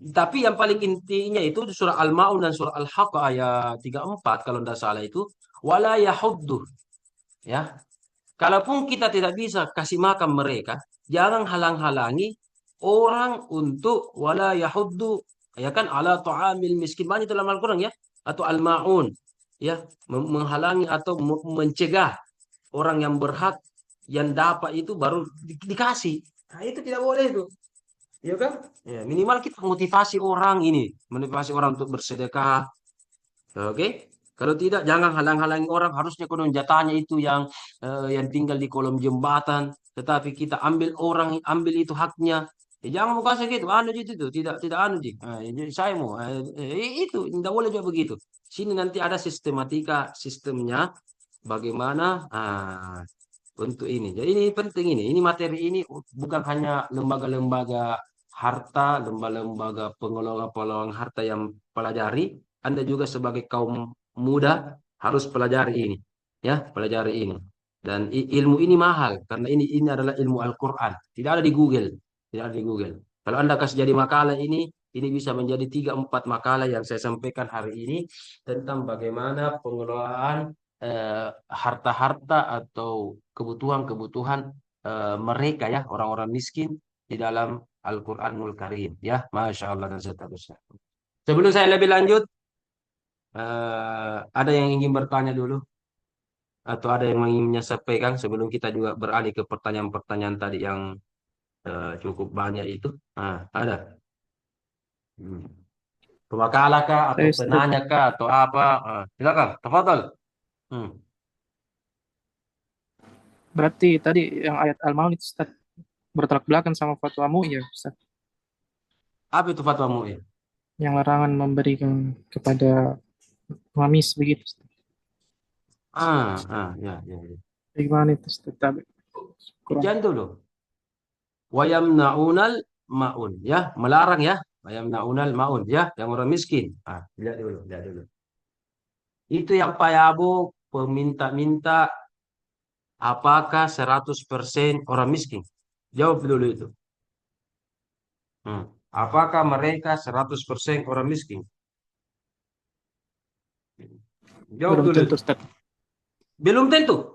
J: Tapi yang paling intinya itu surah Al-Maun dan surah Al-Haqqa ayat 34 kalau tidak salah itu wala yahuddu, ya. Kalaupun kita tidak bisa kasih makan mereka, jangan halang-halangi orang untuk wala yahuddu, ya kan, ala ta'amil miskin. Banyak dalam Al-Quran, ya, atau al-ma'un, ya, menghalangi atau mencegah orang yang berhak yang dapat itu baru dikasih. Nah, itu tidak boleh itu. Ya kan? Ya, minimal kita motivasi orang ini, motivasi orang untuk bersedekah. Oke? Kalau tidak, jangan halang-halangi orang. Harusnya konon jatahnya itu yang tinggal di kolom jembatan, tetapi kita ambil orang, ambil itu haknya. Ya, jangan mau kasih gitu, anu gitu tuh, tidak anu ji. Jadi saya mau itu tidak boleh juga begitu. Sini nanti ada sistematika sistemnya bagaimana untuk ini. Jadi ini penting ini materi ini bukan hanya lembaga-lembaga harta, lembaga-lembaga pengelola harta yang pelajari. Anda juga sebagai kaum muda harus pelajari ini, ya, pelajari ini. Dan ilmu ini mahal karena ini adalah ilmu Al-Quran. Tidak ada di Google, tidak ada di Google. Kalau Anda kasih jadi makalah ini bisa menjadi 3-4 makalah yang saya sampaikan hari ini tentang bagaimana pengelolaan harta-harta atau kebutuhan-kebutuhan mereka, ya, orang-orang miskin di dalam Al-Quranul Karim, ya, Masya Allah dan seterusnya. Sebelum saya lebih lanjut, ada yang ingin bertanya dulu atau ada yang ingin menyampaikan sebelum kita juga beralih ke pertanyaan-pertanyaan tadi yang cukup banyak itu. Ada pemakalah kah atau penanya kah atau apa? Silakan, tafadhol.
B: Berarti tadi yang ayat Al-Maun itu Ustaz, bertolak belakang sama fatwa MUI, ya Ustaz?
J: Apa itu fatwa MUI?
B: Yang larangan memberikan kepada pengemis begitu, Ustaz.
J: Ya.
B: Bagaimana itu Ustaz?
J: Jangan dulu. Wayamnaunal maun, ya, melarang, ya. Wayamnaunal maun, ya, yang orang miskin. Lihat dulu. Itu yang Pak Yabo peminta-minta apakah 100% orang miskin? Jawab dulu itu. Apakah mereka 100% orang miskin? Jawab dulu.
B: Belum tentu, Ustaz.
J: Belum tentu.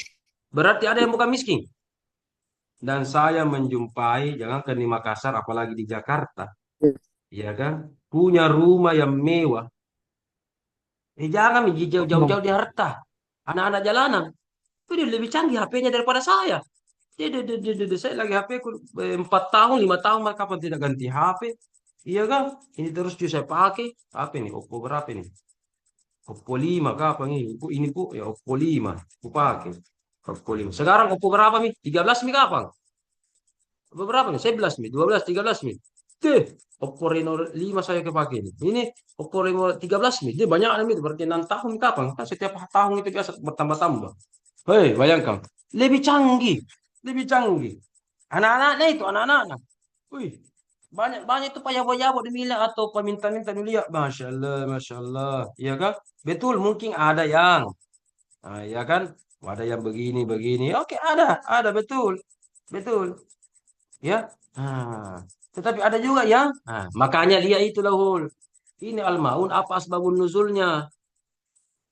J: Berarti ada yang bukan miskin. Dan saya menjumpai, jangankan di Makassar, apalagi di Jakarta, ya kan, punya rumah yang mewah. Jangan jauh-jauh di harta. Anak-anak jalanan, itu lebih canggih HP-nya daripada saya. Saya lagi HP ku 4 tahun, 5 tahun, kapan tidak ganti HP? Iya kan? Ini terus juga saya pakai. Apa ini? Oppo berapa ini? Oppo 5 kapan ini? Ini ya Oppo 5. Ku pakai. Oppo 5. Sekarang Oppo berapa nih? 13 nih kapan? Berapa nih? 11 nih, 12, 13 nih. Oppo Reno 5 saya kepakai ini. Ini Oppo Reno 13 nih. Dia banyak nih, berarti 6 tahun kapan? Kan setiap tahun itu biasa bertambah-tambah. Hei, bayangkan. Lebih canggih. Anak-anaknya itu, anak-anak. Wih, banyak itu payah-payah dimilih atau peminta-minta dilihat. Masya Allah. Ya kan? Betul, mungkin ada yang, ya kan? Ada yang begini. Oke, ada, betul. Ya. Tetapi ada juga yang, makanya dia itu lahul. Ini Al-Maun apa asbabun nuzulnya?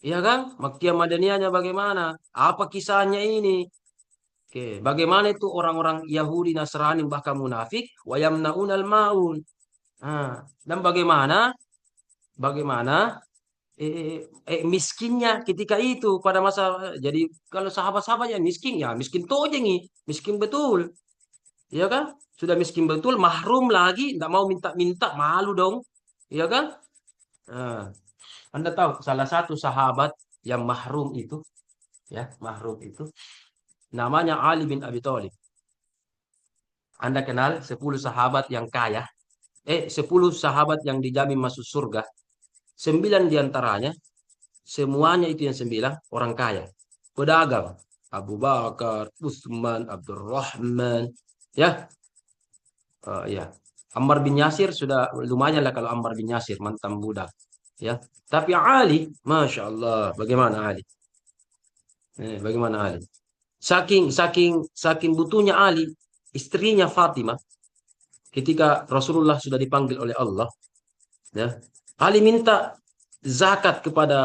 J: Ya kan? Makkiyah Madaniyahnya bagaimana? Apa kisahnya ini? Oke, bagaimana itu orang-orang Yahudi, Nasrani, bahkan munafik, wa yamnaunal maun. Dan bagaimana miskinnya ketika itu pada masa, jadi kalau sahabat-sahabat yang miskin, ya miskin tojengi, miskin betul. Ya kan? Sudah miskin betul, mahrum lagi, tidak mau minta-minta, malu dong. Ya kan? Anda tahu salah satu sahabat yang mahrum itu, ya, namanya Ali bin Abi Thalib. Anda kenal 10 sahabat yang kaya? 10 sahabat yang dijamin masuk surga. 9 diantaranya, semuanya itu yang 9 orang kaya. pedagang. Abu Bakar, Utsman, Abdurrahman, ya, ya. Ammar bin Yasir sudah lumayan lah kalau Ammar bin Yasir mantan budak, ya. Tapi Ali, masya Allah, bagaimana Ali? Bagaimana Ali? Saking butuhnya Ali, istrinya Fatimah, ketika Rasulullah sudah dipanggil oleh Allah, ya, Ali minta zakat kepada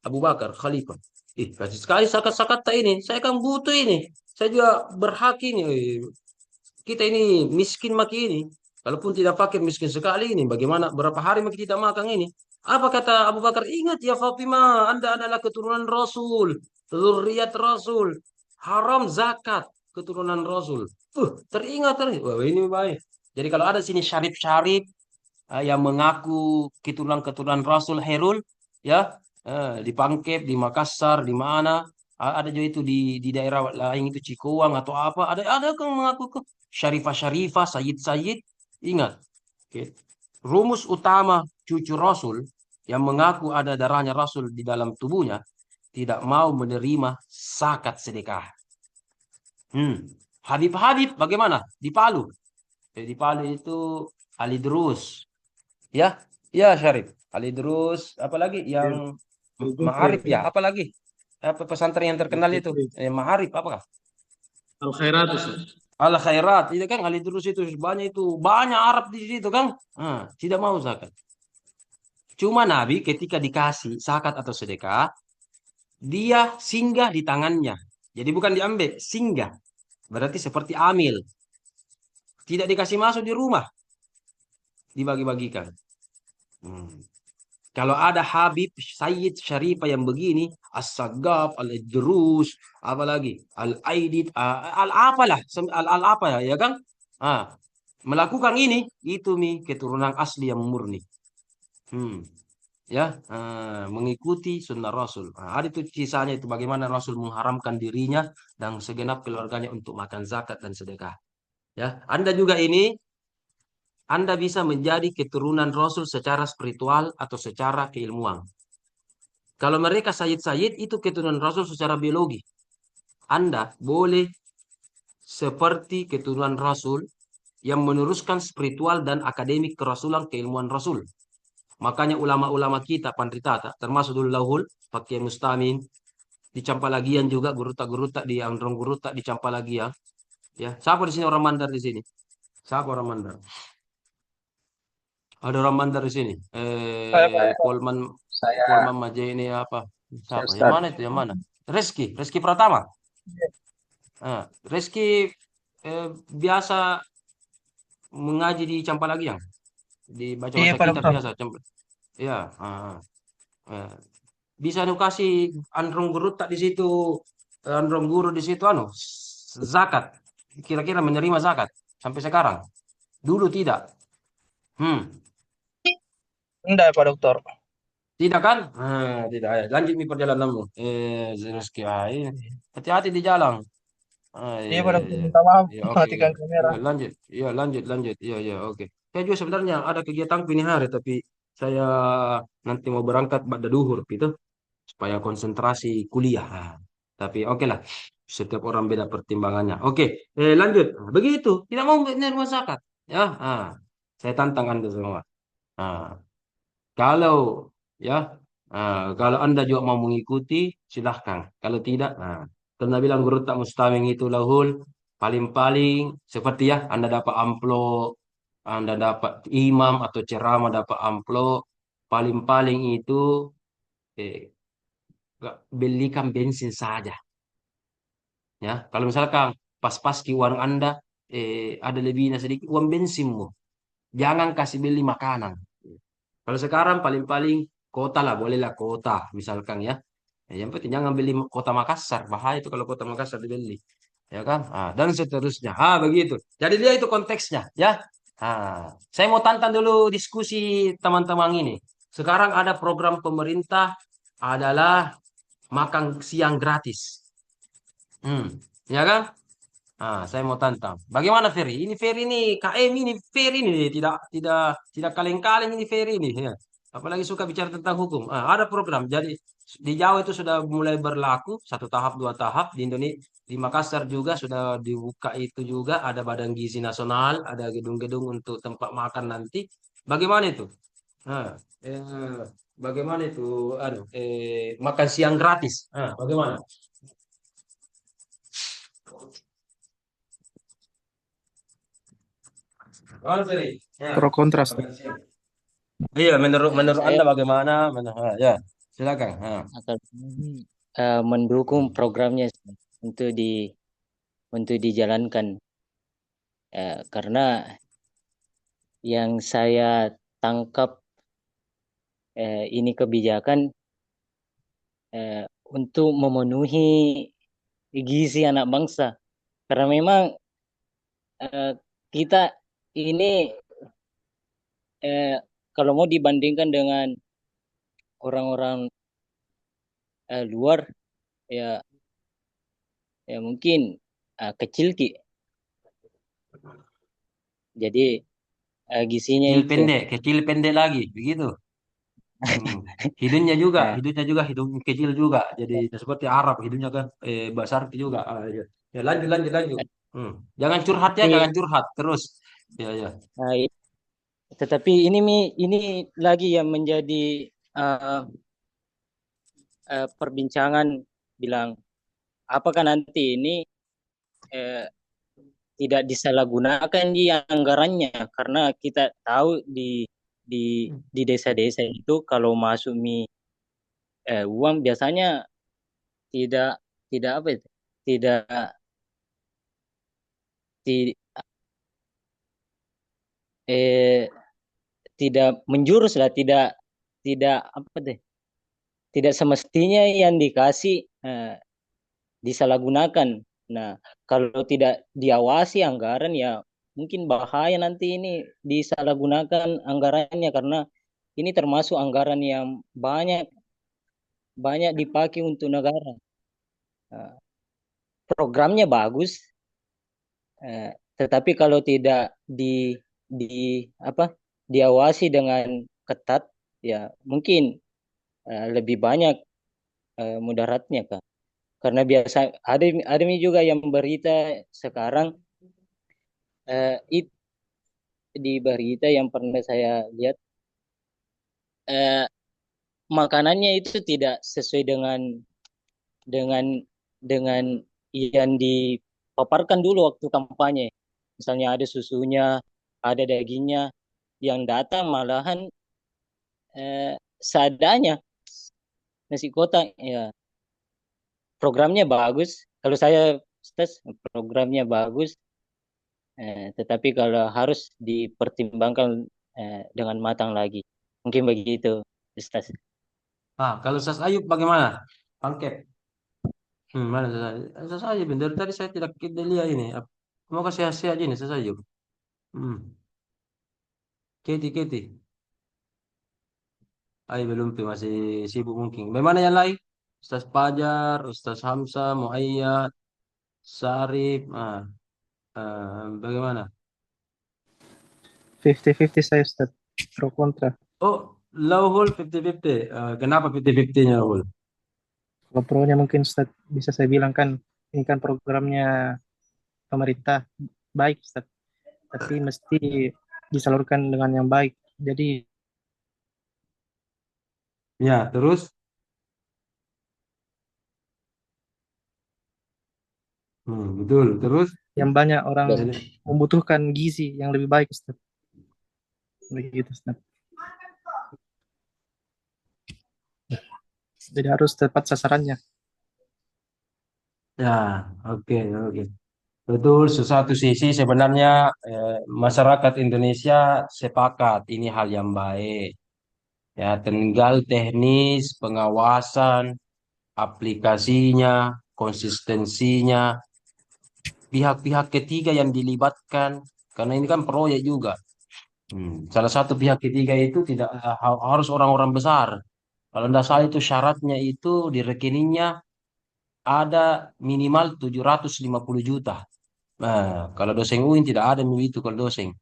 J: Abu Bakar Khalifah. Kasih sekali zakat-zakat ini, saya kan butuh ini, saya juga berhak ini. Kita ini miskin maki ini. Kalaupun tidak pakai miskin sekali ini, bagaimana berapa hari maki tidak makan ini? Apa kata Abu Bakar? Ingat ya Fatimah, Anda adalah keturunan Rasul, zuriat Rasul. Haram zakat keturunan Rasul. Teringat. Wah, ini baik. Jadi kalau ada sini syarif-syarif yang mengaku keturunan-keturunan Rasul Herul, ya, di Pangkep, di Makassar, di mana, ada juga itu di daerah lain itu Cikuang atau apa, ada yang mengaku syarifah-syarifah, sayyid-sayyid. Ingat, oke. Rumus utama cucu Rasul yang mengaku ada darahnya Rasul di dalam tubuhnya tidak mau menerima zakat sedekah. Habib-habib bagaimana? Di Palu. Di Palu itu Ali Drus. Ya, ya Syarif. Ali Drus, apalagi yang Ma'arif ya, apalagi? Apa pesantren yang terkenal itu? Ma'arif apakah?
D: Al Khairat, Ustaz.
J: Al Khairat, itu kan Ali Drus itu banyak Arab di situ kan? Tidak mau zakat. Cuma Nabi ketika dikasih zakat atau sedekah, dia singgah di tangannya. Jadi bukan diambil, singgah. Berarti seperti amil. Tidak dikasih masuk di rumah. Dibagi-bagikan. Kalau ada Habib, Sayyid, Syarifah yang begini, As-Sagaf, Al-Idrus, apalagi Al-Aidid, Al-apalah, Al-apa ya kan? Melakukan ini, itu nih keturunan asli yang murni. Ya, mengikuti sunnah Rasul. Ada itu kisahnya itu bagaimana Rasul mengharamkan dirinya dan segenap keluarganya untuk makan zakat dan sedekah. Ya, Anda juga ini, Anda bisa menjadi keturunan Rasul secara spiritual atau secara keilmuan. Kalau mereka sayyid-sayyid itu keturunan Rasul secara biologi. Anda boleh seperti keturunan Rasul yang meneruskan spiritual dan akademik kerasulan keilmuan Rasul. Makanya ulama-ulama kita Pandritata, termasuk dulu Lauhul, Pakai Mustamin, di Campalagian juga, Guruta-Guruta di Androng Guruta di Campalagian. Ya, siapa di sini orang Mandar di sini? Siapa orang Mandar? Ada orang Mandar di sini. Polman Majeni apa? Siapa? Yang mana itu? Yang mana? Reski Pratama. Reski biasa mengaji di Campalagian. Di baca-baca kitab biasa. Ya. Bisa kasih Androng Guru tak di situ, Androng Guru di situ zakat. Kira-kira menerima zakat sampai sekarang. Dulu tidak.
B: Enggak, Pak Dokter.
J: Tidak kan? Tidak. Lanjut nih perjalananmu. Reski, hati-hati di jalan.
B: Iya, Pak Dokter. Minta maaf, matikan kamera.
J: Lanjut. Iya, oke. Saya juga sebenarnya ada kegiatan ini hari, tapi saya nanti mau berangkat pada duhur gitu, supaya konsentrasi kuliah. Tapi oke lah, setiap orang beda pertimbangannya. Oke, lanjut. Begitu, tidak mau menerima zakat. Ya, saya tantang Anda semua. Kalau kalau Anda juga mau mengikuti, silahkan. Kalau tidak, karena bilang guru tak mustaming itu lahul, paling-paling seperti ya, Anda dapat amplop, Anda dapat imam atau ceramah dapat amplop, paling-paling itu belikan bensin saja. Ya, kalau misalkan pas-pas ki uang Anda ada lebihnya sedikit, uang bensinmu. Jangan kasih beli makanan. Kalau sekarang paling-paling kota lah, bolehlah kota misalkan ya. Yang penting jangan beli kota Makassar, bahaya itu kalau kota Makassar dibeli. Ya kan? Dan seterusnya. Begitu. Jadi dia itu konteksnya ya. Saya mau tantang dulu diskusi teman-teman ini. Sekarang ada program pemerintah adalah makan siang gratis. Ya kan? Saya mau tantang. Bagaimana Ferry? Ini Ferry ini KM ini Ferry ini tidak kaleng-kaleng ini Ferry ini. Ya. apalagi suka bicara tentang hukum. Ada program. Jadi di Jawa itu sudah mulai berlaku satu tahap, dua tahap. Di Indonesia, di Makassar juga sudah dibuka itu juga. Ada Badan Gizi Nasional, ada gedung-gedung untuk tempat makan nanti. Bagaimana itu? Nah, bagaimana itu? Makan siang gratis. Bagaimana? Bagaimana, Ferry? Ya,
B: Pro kontra, Ustaz.
J: makan siang. Iya, menurut menurut
C: Saya
J: Anda bagaimana? Ya, silakan.
C: akan mendukung programnya untuk dijalankan. Karena yang saya tangkap ini kebijakan untuk memenuhi gizi anak bangsa. Karena memang kita ini kalau mau dibandingkan dengan orang-orang luar, ya mungkin kecil Ki. Jadi gizinya
J: Kecil
C: itu
J: pendek, kecil pendek lagi, begitu. Hidungnya juga, hidung kecil juga. Jadi seperti Arab, hidungnya kan besar juga. Ya. Ya, lanjut, lanjut, lanjut. Jangan curhat ya, jangan
C: tapi
J: curhat terus. Ya, ya.
C: tetapi ini lagi yang menjadi perbincangan, bilang apakah nanti ini tidak disalahgunakan di anggarannya, karena kita tahu di desa-desa itu kalau masuk uang biasanya tidak tidak apa itu, tidak ti- tidak menjurus lah, tidak apa deh, tidak semestinya yang dikasih disalahgunakan. Nah, kalau tidak diawasi anggaran, ya mungkin bahaya nanti ini disalahgunakan anggarannya, karena ini termasuk anggaran yang banyak banyak dipakai untuk negara. Programnya bagus, tetapi kalau tidak di apa diawasi dengan ketat, ya mungkin lebih banyak mudaratnya, Kak. Karena biasa ada juga yang berita sekarang, di berita yang pernah saya lihat, makanannya itu tidak sesuai dengan dengan yang dipaparkan dulu waktu kampanye. Misalnya ada susunya, ada dagingnya, yang datang malahan seadanya, nasi kotak. Ya, programnya bagus. Kalau saya tes, programnya bagus, tetapi kalau harus dipertimbangkan dengan matang lagi. Mungkin begitu, Ustaz.
J: Kalau Ustaz Ayub bagaimana? Angket. Mana Ustaz Ayub? Ustaz Ayub, dari tadi saya tidak kita lihat ini. Mau kasih sehat ini Ustaz Ayub. Keti, Keti. Belum tuh, masih sibuk mungkin. Bagaimana yang lain? Ustaz Pajar, Ustaz Hamzah, Muayyad, Sarif. Bagaimana?
B: 50-50 saya, Ustaz. Pro kontra.
J: Oh, Lauhul 50-50. Kenapa 50-50-nya Lauhul?
B: Kalau pro-nya mungkin, Ustaz, bisa saya bilang kan, ini kan programnya pemerintah baik, Ustaz. Tapi mesti disalurkan dengan yang baik. Jadi
J: Ya, terus? Betul. Terus?
B: yang banyak orang
J: Jadi,
B: membutuhkan gizi yang lebih baik, Ustaz. Begitu, Ustaz. Jadi harus tepat sasarannya.
J: ya, oke, oke. Betul, sesatu sisi sebenarnya masyarakat Indonesia sepakat ini hal yang baik. Ya, tinggal teknis, pengawasan, aplikasinya, konsistensinya, pihak-pihak ketiga yang dilibatkan, karena ini kan proyek juga. Salah satu pihak ketiga itu tidak harus orang-orang besar. Kalau tidak salah itu syaratnya itu di rekeningnya ada minimal 750 juta. Nah, kalau dosen UIN tidak ada begitu kalau dosen.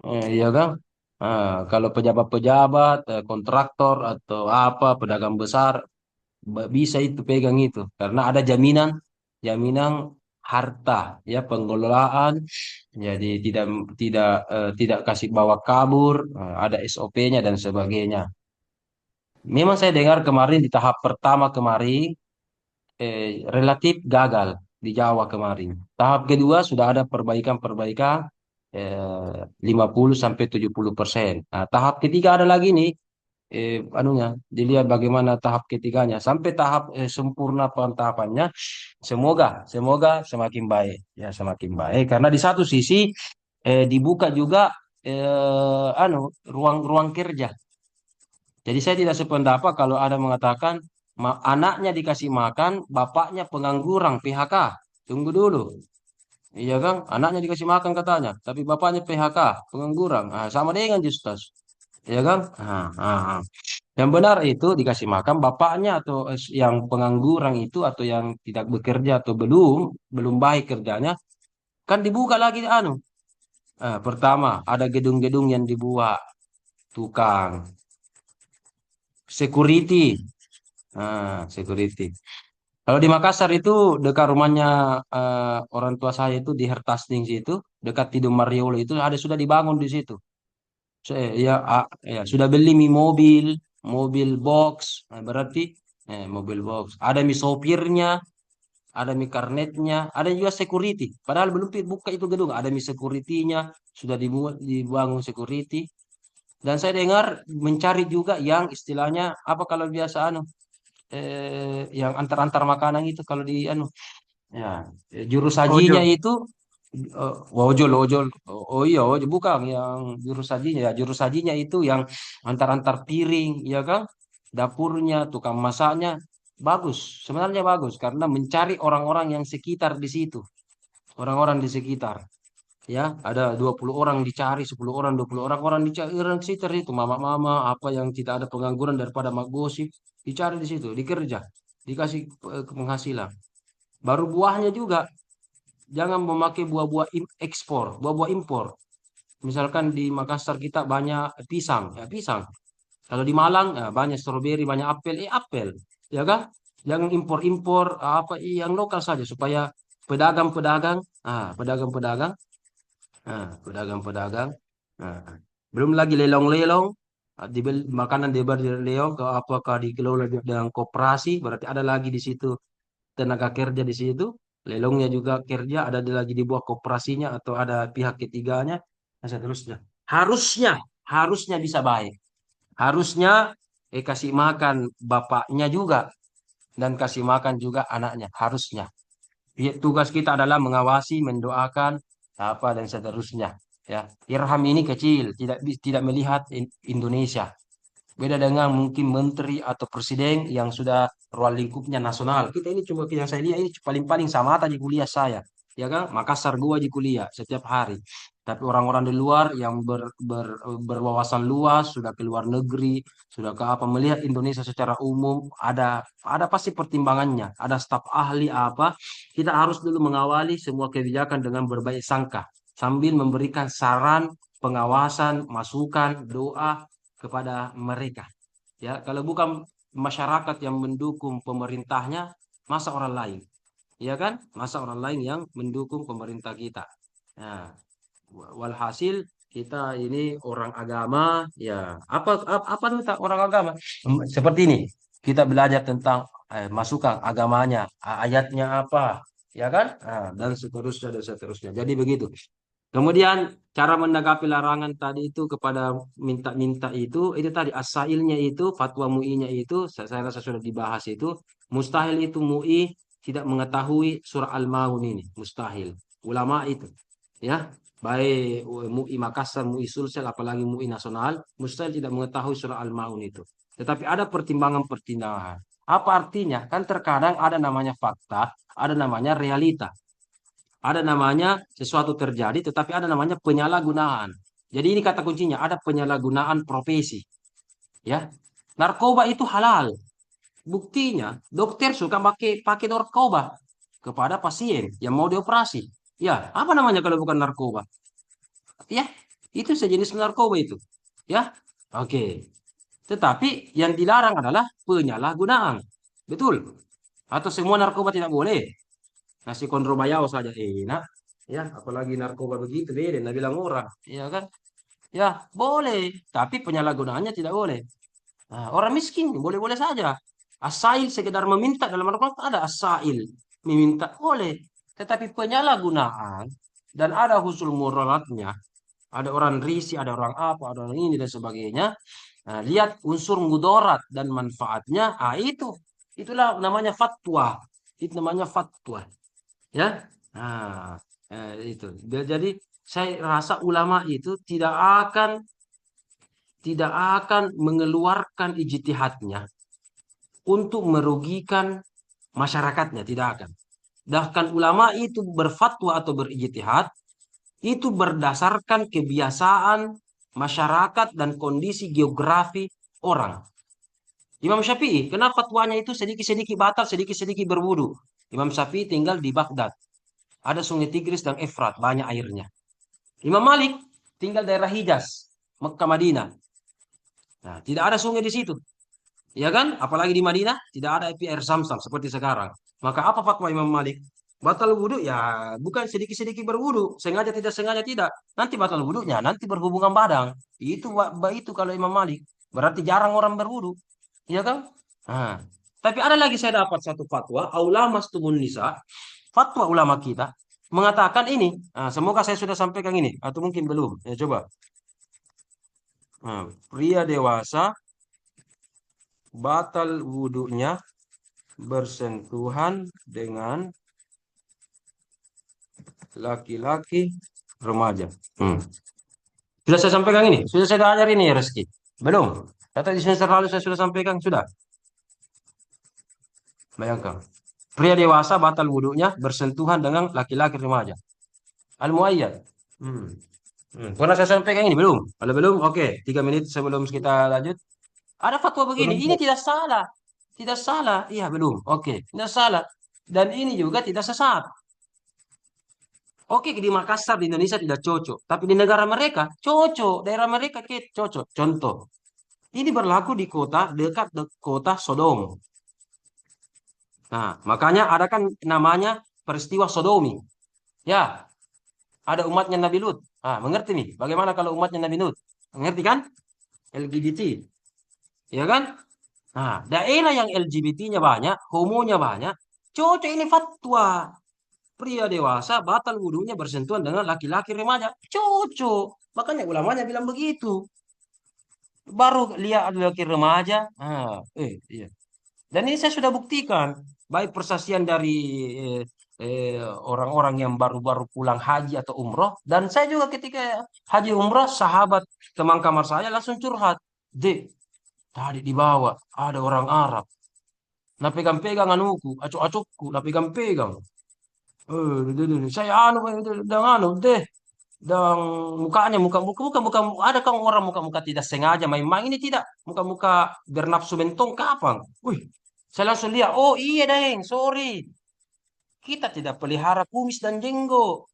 J: Iya kan? Kalau pejabat-pejabat, kontraktor atau apa, pedagang besar bisa itu pegang itu karena ada jaminan harta ya pengelolaan. Jadi tidak kasih bawa kabur, ada SOP-nya dan sebagainya. Memang saya dengar kemarin di tahap pertama kemarin relatif gagal di Jawa kemarin. Tahap kedua sudah ada perbaikan-perbaikan 50 sampai 70%. Nah, tahap ketiga ada lagi nih anunya dilihat bagaimana tahap ketiganya sampai tahap sempurna pentahapannya. Semoga semakin baik ya, semakin baik karena di satu sisi dibuka juga ruang-ruang kerja. Jadi saya tidak sependapat kalau ada mengatakan anaknya dikasih makan, bapaknya pengangguran PHK. Tunggu dulu. Iya kan? Anaknya dikasih makan katanya, tapi bapaknya PHK, pengangguran. Sama dengan Justus. Iya kan? Yang benar itu dikasih makan bapaknya atau yang pengangguran itu atau yang tidak bekerja atau belum baik kerjanya kan dibuka lagi pertama ada gedung-gedung yang dibuat tukang security. Security. Kalau di Makassar itu dekat rumahnya orang tua saya itu di Hertasning situ, dekat Tidung Mariolo itu ada sudah dibangun di situ. Ya sudah beli mobil box. Nah, berarti mobil box. Ada sopirnya, ada karnetnya, ada juga security. Padahal belum buka itu gedung, ada security-nya, sudah dibangun security. Dan saya dengar mencari juga yang istilahnya apa kalau biasa yang antar-antar makanan itu kalau di ya juru sajinya
A: Ojol.
J: itu ojol. Oh iya, ojol bukan yang juru sajinya ya. Juru sajinya itu yang antar-antar piring, ya kan? Dapurnya, tukang masaknya bagus. Sebenarnya bagus karena mencari orang-orang yang sekitar di situ. Orang-orang di sekitar. Ya, ada 20 orang dicari, 10 orang, 20 orang orang dicari orang sekitar itu, mama-mama apa yang tidak ada pengangguran daripada magosip, dicari di situ, dikerja, dikasih penghasilan. Baru buahnya juga jangan memakai buah-buah ekspor, buah-buah impor. Misalkan di Makassar kita banyak pisang, ya pisang. Kalau di Malang ya, banyak stroberi, banyak apel, apel, ya kan? Jangan impor-impor apa yang lokal saja supaya pedagang-pedagang, pedagang-pedagang, pedagang-pedagang, belum lagi lelong-lelong, dibeli makanan di leong, ke apakah dikelola dengan koperasi, berarti ada lagi di situ tenaga kerja di situ, lelongnya juga kerja, ada lagi di bawah koperasinya atau ada pihak ketiganya, dan seterusnya. Harusnya bisa baik. Harusnya kasih makan bapaknya juga dan kasih makan juga anaknya. Harusnya. Tugas kita adalah mengawasi, mendoakan apa dan seterusnya. Ya, Irham ini kecil, tidak melihat Indonesia. Beda dengan mungkin menteri atau presiden yang sudah ruang lingkupnya nasional. Kita ini cuma yang saya lihat ini paling-paling sama tadi kuliah saya. Ya kan? Makassar gua di kuliah setiap hari. Tapi orang-orang di luar yang berwawasan luas, sudah ke luar negeri, sudah ke apa, melihat Indonesia secara umum, ada pasti pertimbangannya. Ada staf ahli apa. Kita harus dulu mengawali semua kebijakan dengan berbaik sangka. Sambil memberikan saran, pengawasan, masukan, doa, kepada mereka. Ya, kalau bukan masyarakat yang mendukung pemerintahnya, masa orang lain? Ya kan? Masa orang lain yang mendukung pemerintah kita. Nah, walhasil kita ini orang agama, ya. Apa orang agama? Seperti ini. Kita belajar tentang masukan agamanya, ayatnya apa, ya kan? Dan seterusnya. Jadi begitu. Kemudian cara menanggapi larangan tadi itu kepada minta-minta itu tadi asailnya itu fatwa MUI-nya itu saya rasa sudah dibahas itu mustahil itu MUI tidak mengetahui surah Al-Maun ini mustahil ulama itu ya baik MUI Makassar MUI Sulsel apalagi MUI nasional mustahil tidak mengetahui surah Al-Maun itu tetapi ada pertimbangan-pertimbangan apa artinya kan terkadang ada namanya fakta ada namanya realita. Ada namanya sesuatu terjadi, tetapi ada namanya penyalahgunaan. Jadi ini kata kuncinya, ada penyalahgunaan profesi. Ya, narkoba itu halal. Buktinya, dokter suka pakai narkoba kepada pasien yang mau dioperasi. Ya, apa namanya kalau bukan narkoba? Ya, itu sejenis narkoba itu. Ya, oke. Tetapi yang dilarang adalah penyalahgunaan. Betul. Atau semua narkoba tidak boleh. Nasi kondromayao saja enak. Ya, apalagi narkoba begitu beda. Nah bilang orang, ya kan? Ya, boleh. Tapi penyalahgunaannya tidak boleh. Nah, orang miskin boleh-boleh saja. Asail sekedar meminta dalam Al-Quran ada asail. Meminta boleh. Tetapi penyalahgunaan dan ada husul muralatnya. Ada orang risi, ada orang apa, ada orang ini dan sebagainya. Nah, lihat unsur mudarat dan manfaatnya. Ah, itulah namanya fatwa. Itu namanya fatwa. Ya. Nah, itu. Jadi saya rasa ulama itu tidak akan mengeluarkan ijtihadnya untuk merugikan masyarakatnya, tidak akan. Bahkan ulama itu berfatwa atau berijtihad itu berdasarkan kebiasaan masyarakat dan kondisi geografi orang. Imam Syafi'i, kenapa fatwanya itu sedikit-sedikit batal, sedikit-sedikit berwudu? Imam Syafi'i tinggal di Baghdad. Ada sungai Tigris dan Efrat, banyak airnya. Imam Malik tinggal daerah Hijaz, Mekah, Madinah. Nah, tidak ada sungai di situ. Ya kan? Apalagi di Madinah tidak ada air Zamzam seperti sekarang. Maka apa fatwa Imam Malik? Batal wudhu ya bukan sedikit-sedikit berwudhu, sengaja tidak sengaja tidak. Nanti batal wudhunya, nanti berhubungan badan. Itu kalau Imam Malik. Berarti jarang orang berwudhu. Iya kan? Nah, tapi ada lagi saya dapat satu fatwa, aula mastumun nisa. Fatwa ulama kita mengatakan ini. Nah, semoga saya sudah sampaikan ini atau mungkin belum. Ya coba. Nah, pria dewasa batal wudhunya bersentuhan dengan laki-laki remaja. Sudah saya sampaikan ini, sudah saya ajar ini ya Reski. Belum? Kata di semester lalu saya sudah sampaikan, sudah. Bayangkan. Pria dewasa batal wudhunya bersentuhan dengan laki-laki remaja. Al-Muayyad. Pernah saya sampaikan ini? Belum? Kalau belum, oke. 3 menit sebelum kita lanjut. Ada fatwa begini,
B: Belum,
J: ini tidak salah. Tidak salah. Iya, belum. Oke, tidak salah. Dan ini juga tidak sesat. Oke, di Makassar, di Indonesia tidak cocok. Tapi di negara mereka, cocok. Daerah mereka cocok. Contoh, ini berlaku di kota, dekat kota Sodom. Nah, makanya ada kan namanya peristiwa Sodomi. Ya, ada umatnya Nabi Lut. Nah, mengerti nih, bagaimana kalau umatnya Nabi Lut? Mengerti kan? LGBT. Ya kan? Nah, daerah yang LGBT-nya banyak, homonya banyak, cocok ini fatwa. Pria dewasa batal wudhunya bersentuhan dengan laki-laki remaja. Cocok. Makanya ulamanya bilang begitu. Baru lihat laki remaja. Iya. Dan ini saya sudah buktikan. Baik persaksian dari orang-orang yang baru-baru pulang haji atau umroh. Dan saya juga ketika haji umroh, sahabat teman kamar saya langsung curhat. Dek, tadi di bawah ada orang Arab. Nah pegang-pegang anuku, acuk-acukku, nah pegang-pegang. Saya deh, dan mukanya muka ada kan orang muka-muka tidak sengaja main-main ini tidak muka-muka bernafsu mentong kapan? Wih, saya langsung lihat, oh iya deng, sorry, kita tidak pelihara kumis dan jenggot.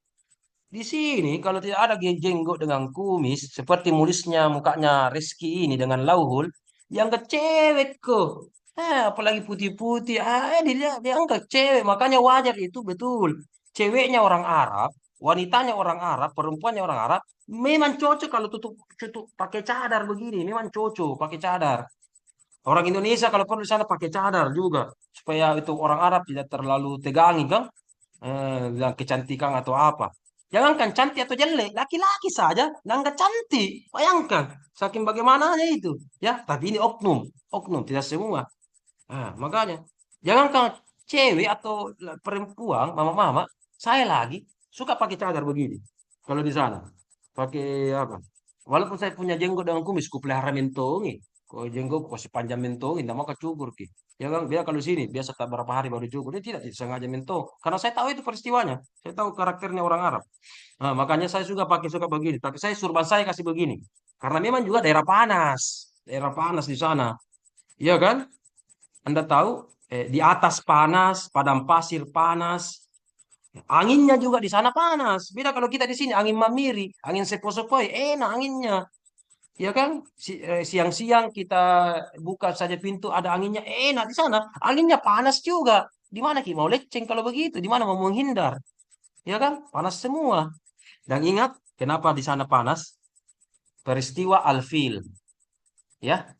J: Di sini kalau tidak ada jenggot dengan kumis seperti mulisnya mukanya Rizky ini dengan lauhul, dianggap cewek kok. Apalagi putih-putih, dia angkat cewek, makanya wajar itu betul. Ceweknya orang Arab, wanitanya orang Arab, perempuannya orang Arab, memang cocok kalau tutup pakai cadar begini, memang cocok pakai cadar. Orang Indonesia kalau perlu di sana pakai cadar juga supaya itu orang Arab tidak terlalu tegangi kan, bilang kecantikan atau apa. Jangankan cantik atau jelek, laki-laki saja nggak cantik. Bayangkan, saking bagaimananya itu, ya. Tapi ini oknum, oknum tidak semua. Makanya jangankan cewek atau perempuan, mama-mama, saya lagi suka pakai cadar begini. Kalau di sana pakai apa? Walaupun saya punya jenggot dengan kumis, ku pelihara mentongi. Kalau jenggot masih panjang mentongi, tidak mau kecukur ki. Ya kan, dia kalau sini biasa tak berapa hari baru cukur. Dia tidak sengaja mentong. Karena saya tahu itu peristiwanya. Saya tahu karakternya orang Arab. Nah, makanya saya suka begini. Tapi saya surban saya kasih begini. Karena memang juga daerah panas di sana. Iya kan? Anda tahu, di atas panas, padang pasir panas, anginnya juga di sana panas. Beda kalau kita di sini angin mamiri, angin sepoi-sepoi, enak anginnya. Ya kan, siang-siang kita buka saja pintu, ada anginnya, enak di sana. Anginnya panas juga. Di mana Ki mau leceng kalau begitu? Di mana mau menghindar? Ya kan, panas semua. Dan ingat, kenapa di sana panas? Peristiwa Al-Fil. Ya,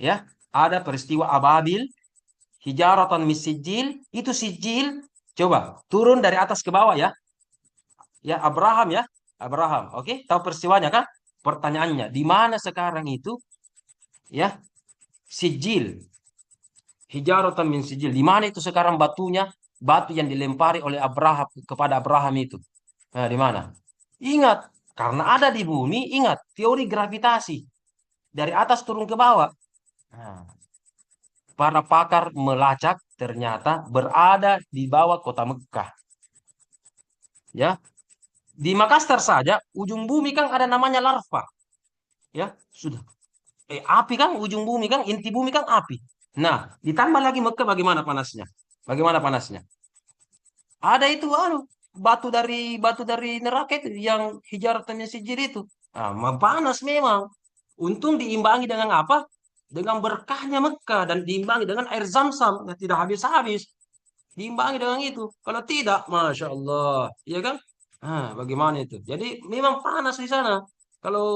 J: ya. Ada peristiwa Ababil, hijaratan min sijil, itu sijil. Coba turun dari atas ke bawah ya. Ya, Abraham ya. Abraham. Oke, tahu peristiwanya kan? Pertanyaannya, di mana sekarang itu? Ya, sijil. Hijaratan min sijil. Di mana itu sekarang batunya? Batu yang dilempari oleh Abraham kepada Abraham itu. Nah, di mana? Ingat, karena ada di bumi, ingat teori gravitasi. Dari atas turun ke bawah. Nah, para pakar melacak ternyata berada di bawah kota Mekah. Ya, di Makassar saja ujung bumi kan ada namanya larva. Ya, sudah. Api kan ujung bumi kan inti bumi kan api. Nah, ditambah lagi Mekah bagaimana panasnya? Bagaimana panasnya? Ada itu batu dari neraka itu yang hijaratannya sijil itu. Ah, panas memang. Untung diimbangi dengan apa? Dengan berkahnya Mekah dan diimbangi dengan air zam-zam yang tidak habis-habis. Diimbangi dengan itu. Kalau tidak, masya Allah, iya kan? Ah, bagaimana itu? Jadi memang panas di sana. Kalau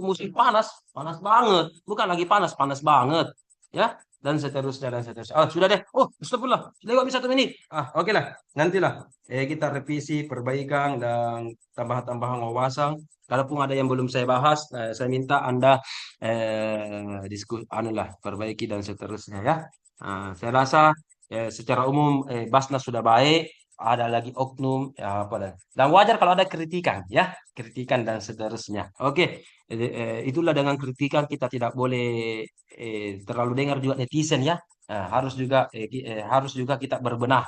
J: musim panas, panas banget. Bukan lagi panas, panas banget. Ya, dan seterusnya dan seterusnya. Ah, sudah deh. Oh, astagfirullah. Sudah lewat 1 menit. Ah, oke lah. Nantilah kita revisi, perbaikan dan tambahan-tambahan wawasan. Kalaupun ada yang belum saya bahas, saya minta Anda anulah perbaiki dan seterusnya ya. Nah, saya rasa secara umum Basnas sudah baik, ada lagi oknum ya apa dan wajar kalau ada kritikan ya, kritikan dan seterusnya. Oke, itulah dengan kritikan kita tidak boleh terlalu dengar juga netizen ya. Nah, harus juga kita berbenah.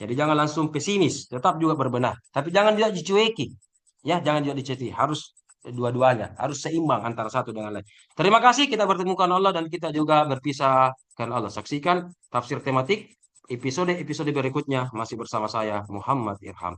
J: Jadi jangan langsung pesimis, tetap juga berbenah. Tapi jangan juga dicueki. Ya, jangan juga dicueki. Harus dua-duanya, harus seimbang antara satu dengan lain. Terima kasih kita bertemukan Allah dan kita juga berpisah karena Allah. Saksikan tafsir tematik episode-episode berikutnya masih bersama saya Muhammad Irham.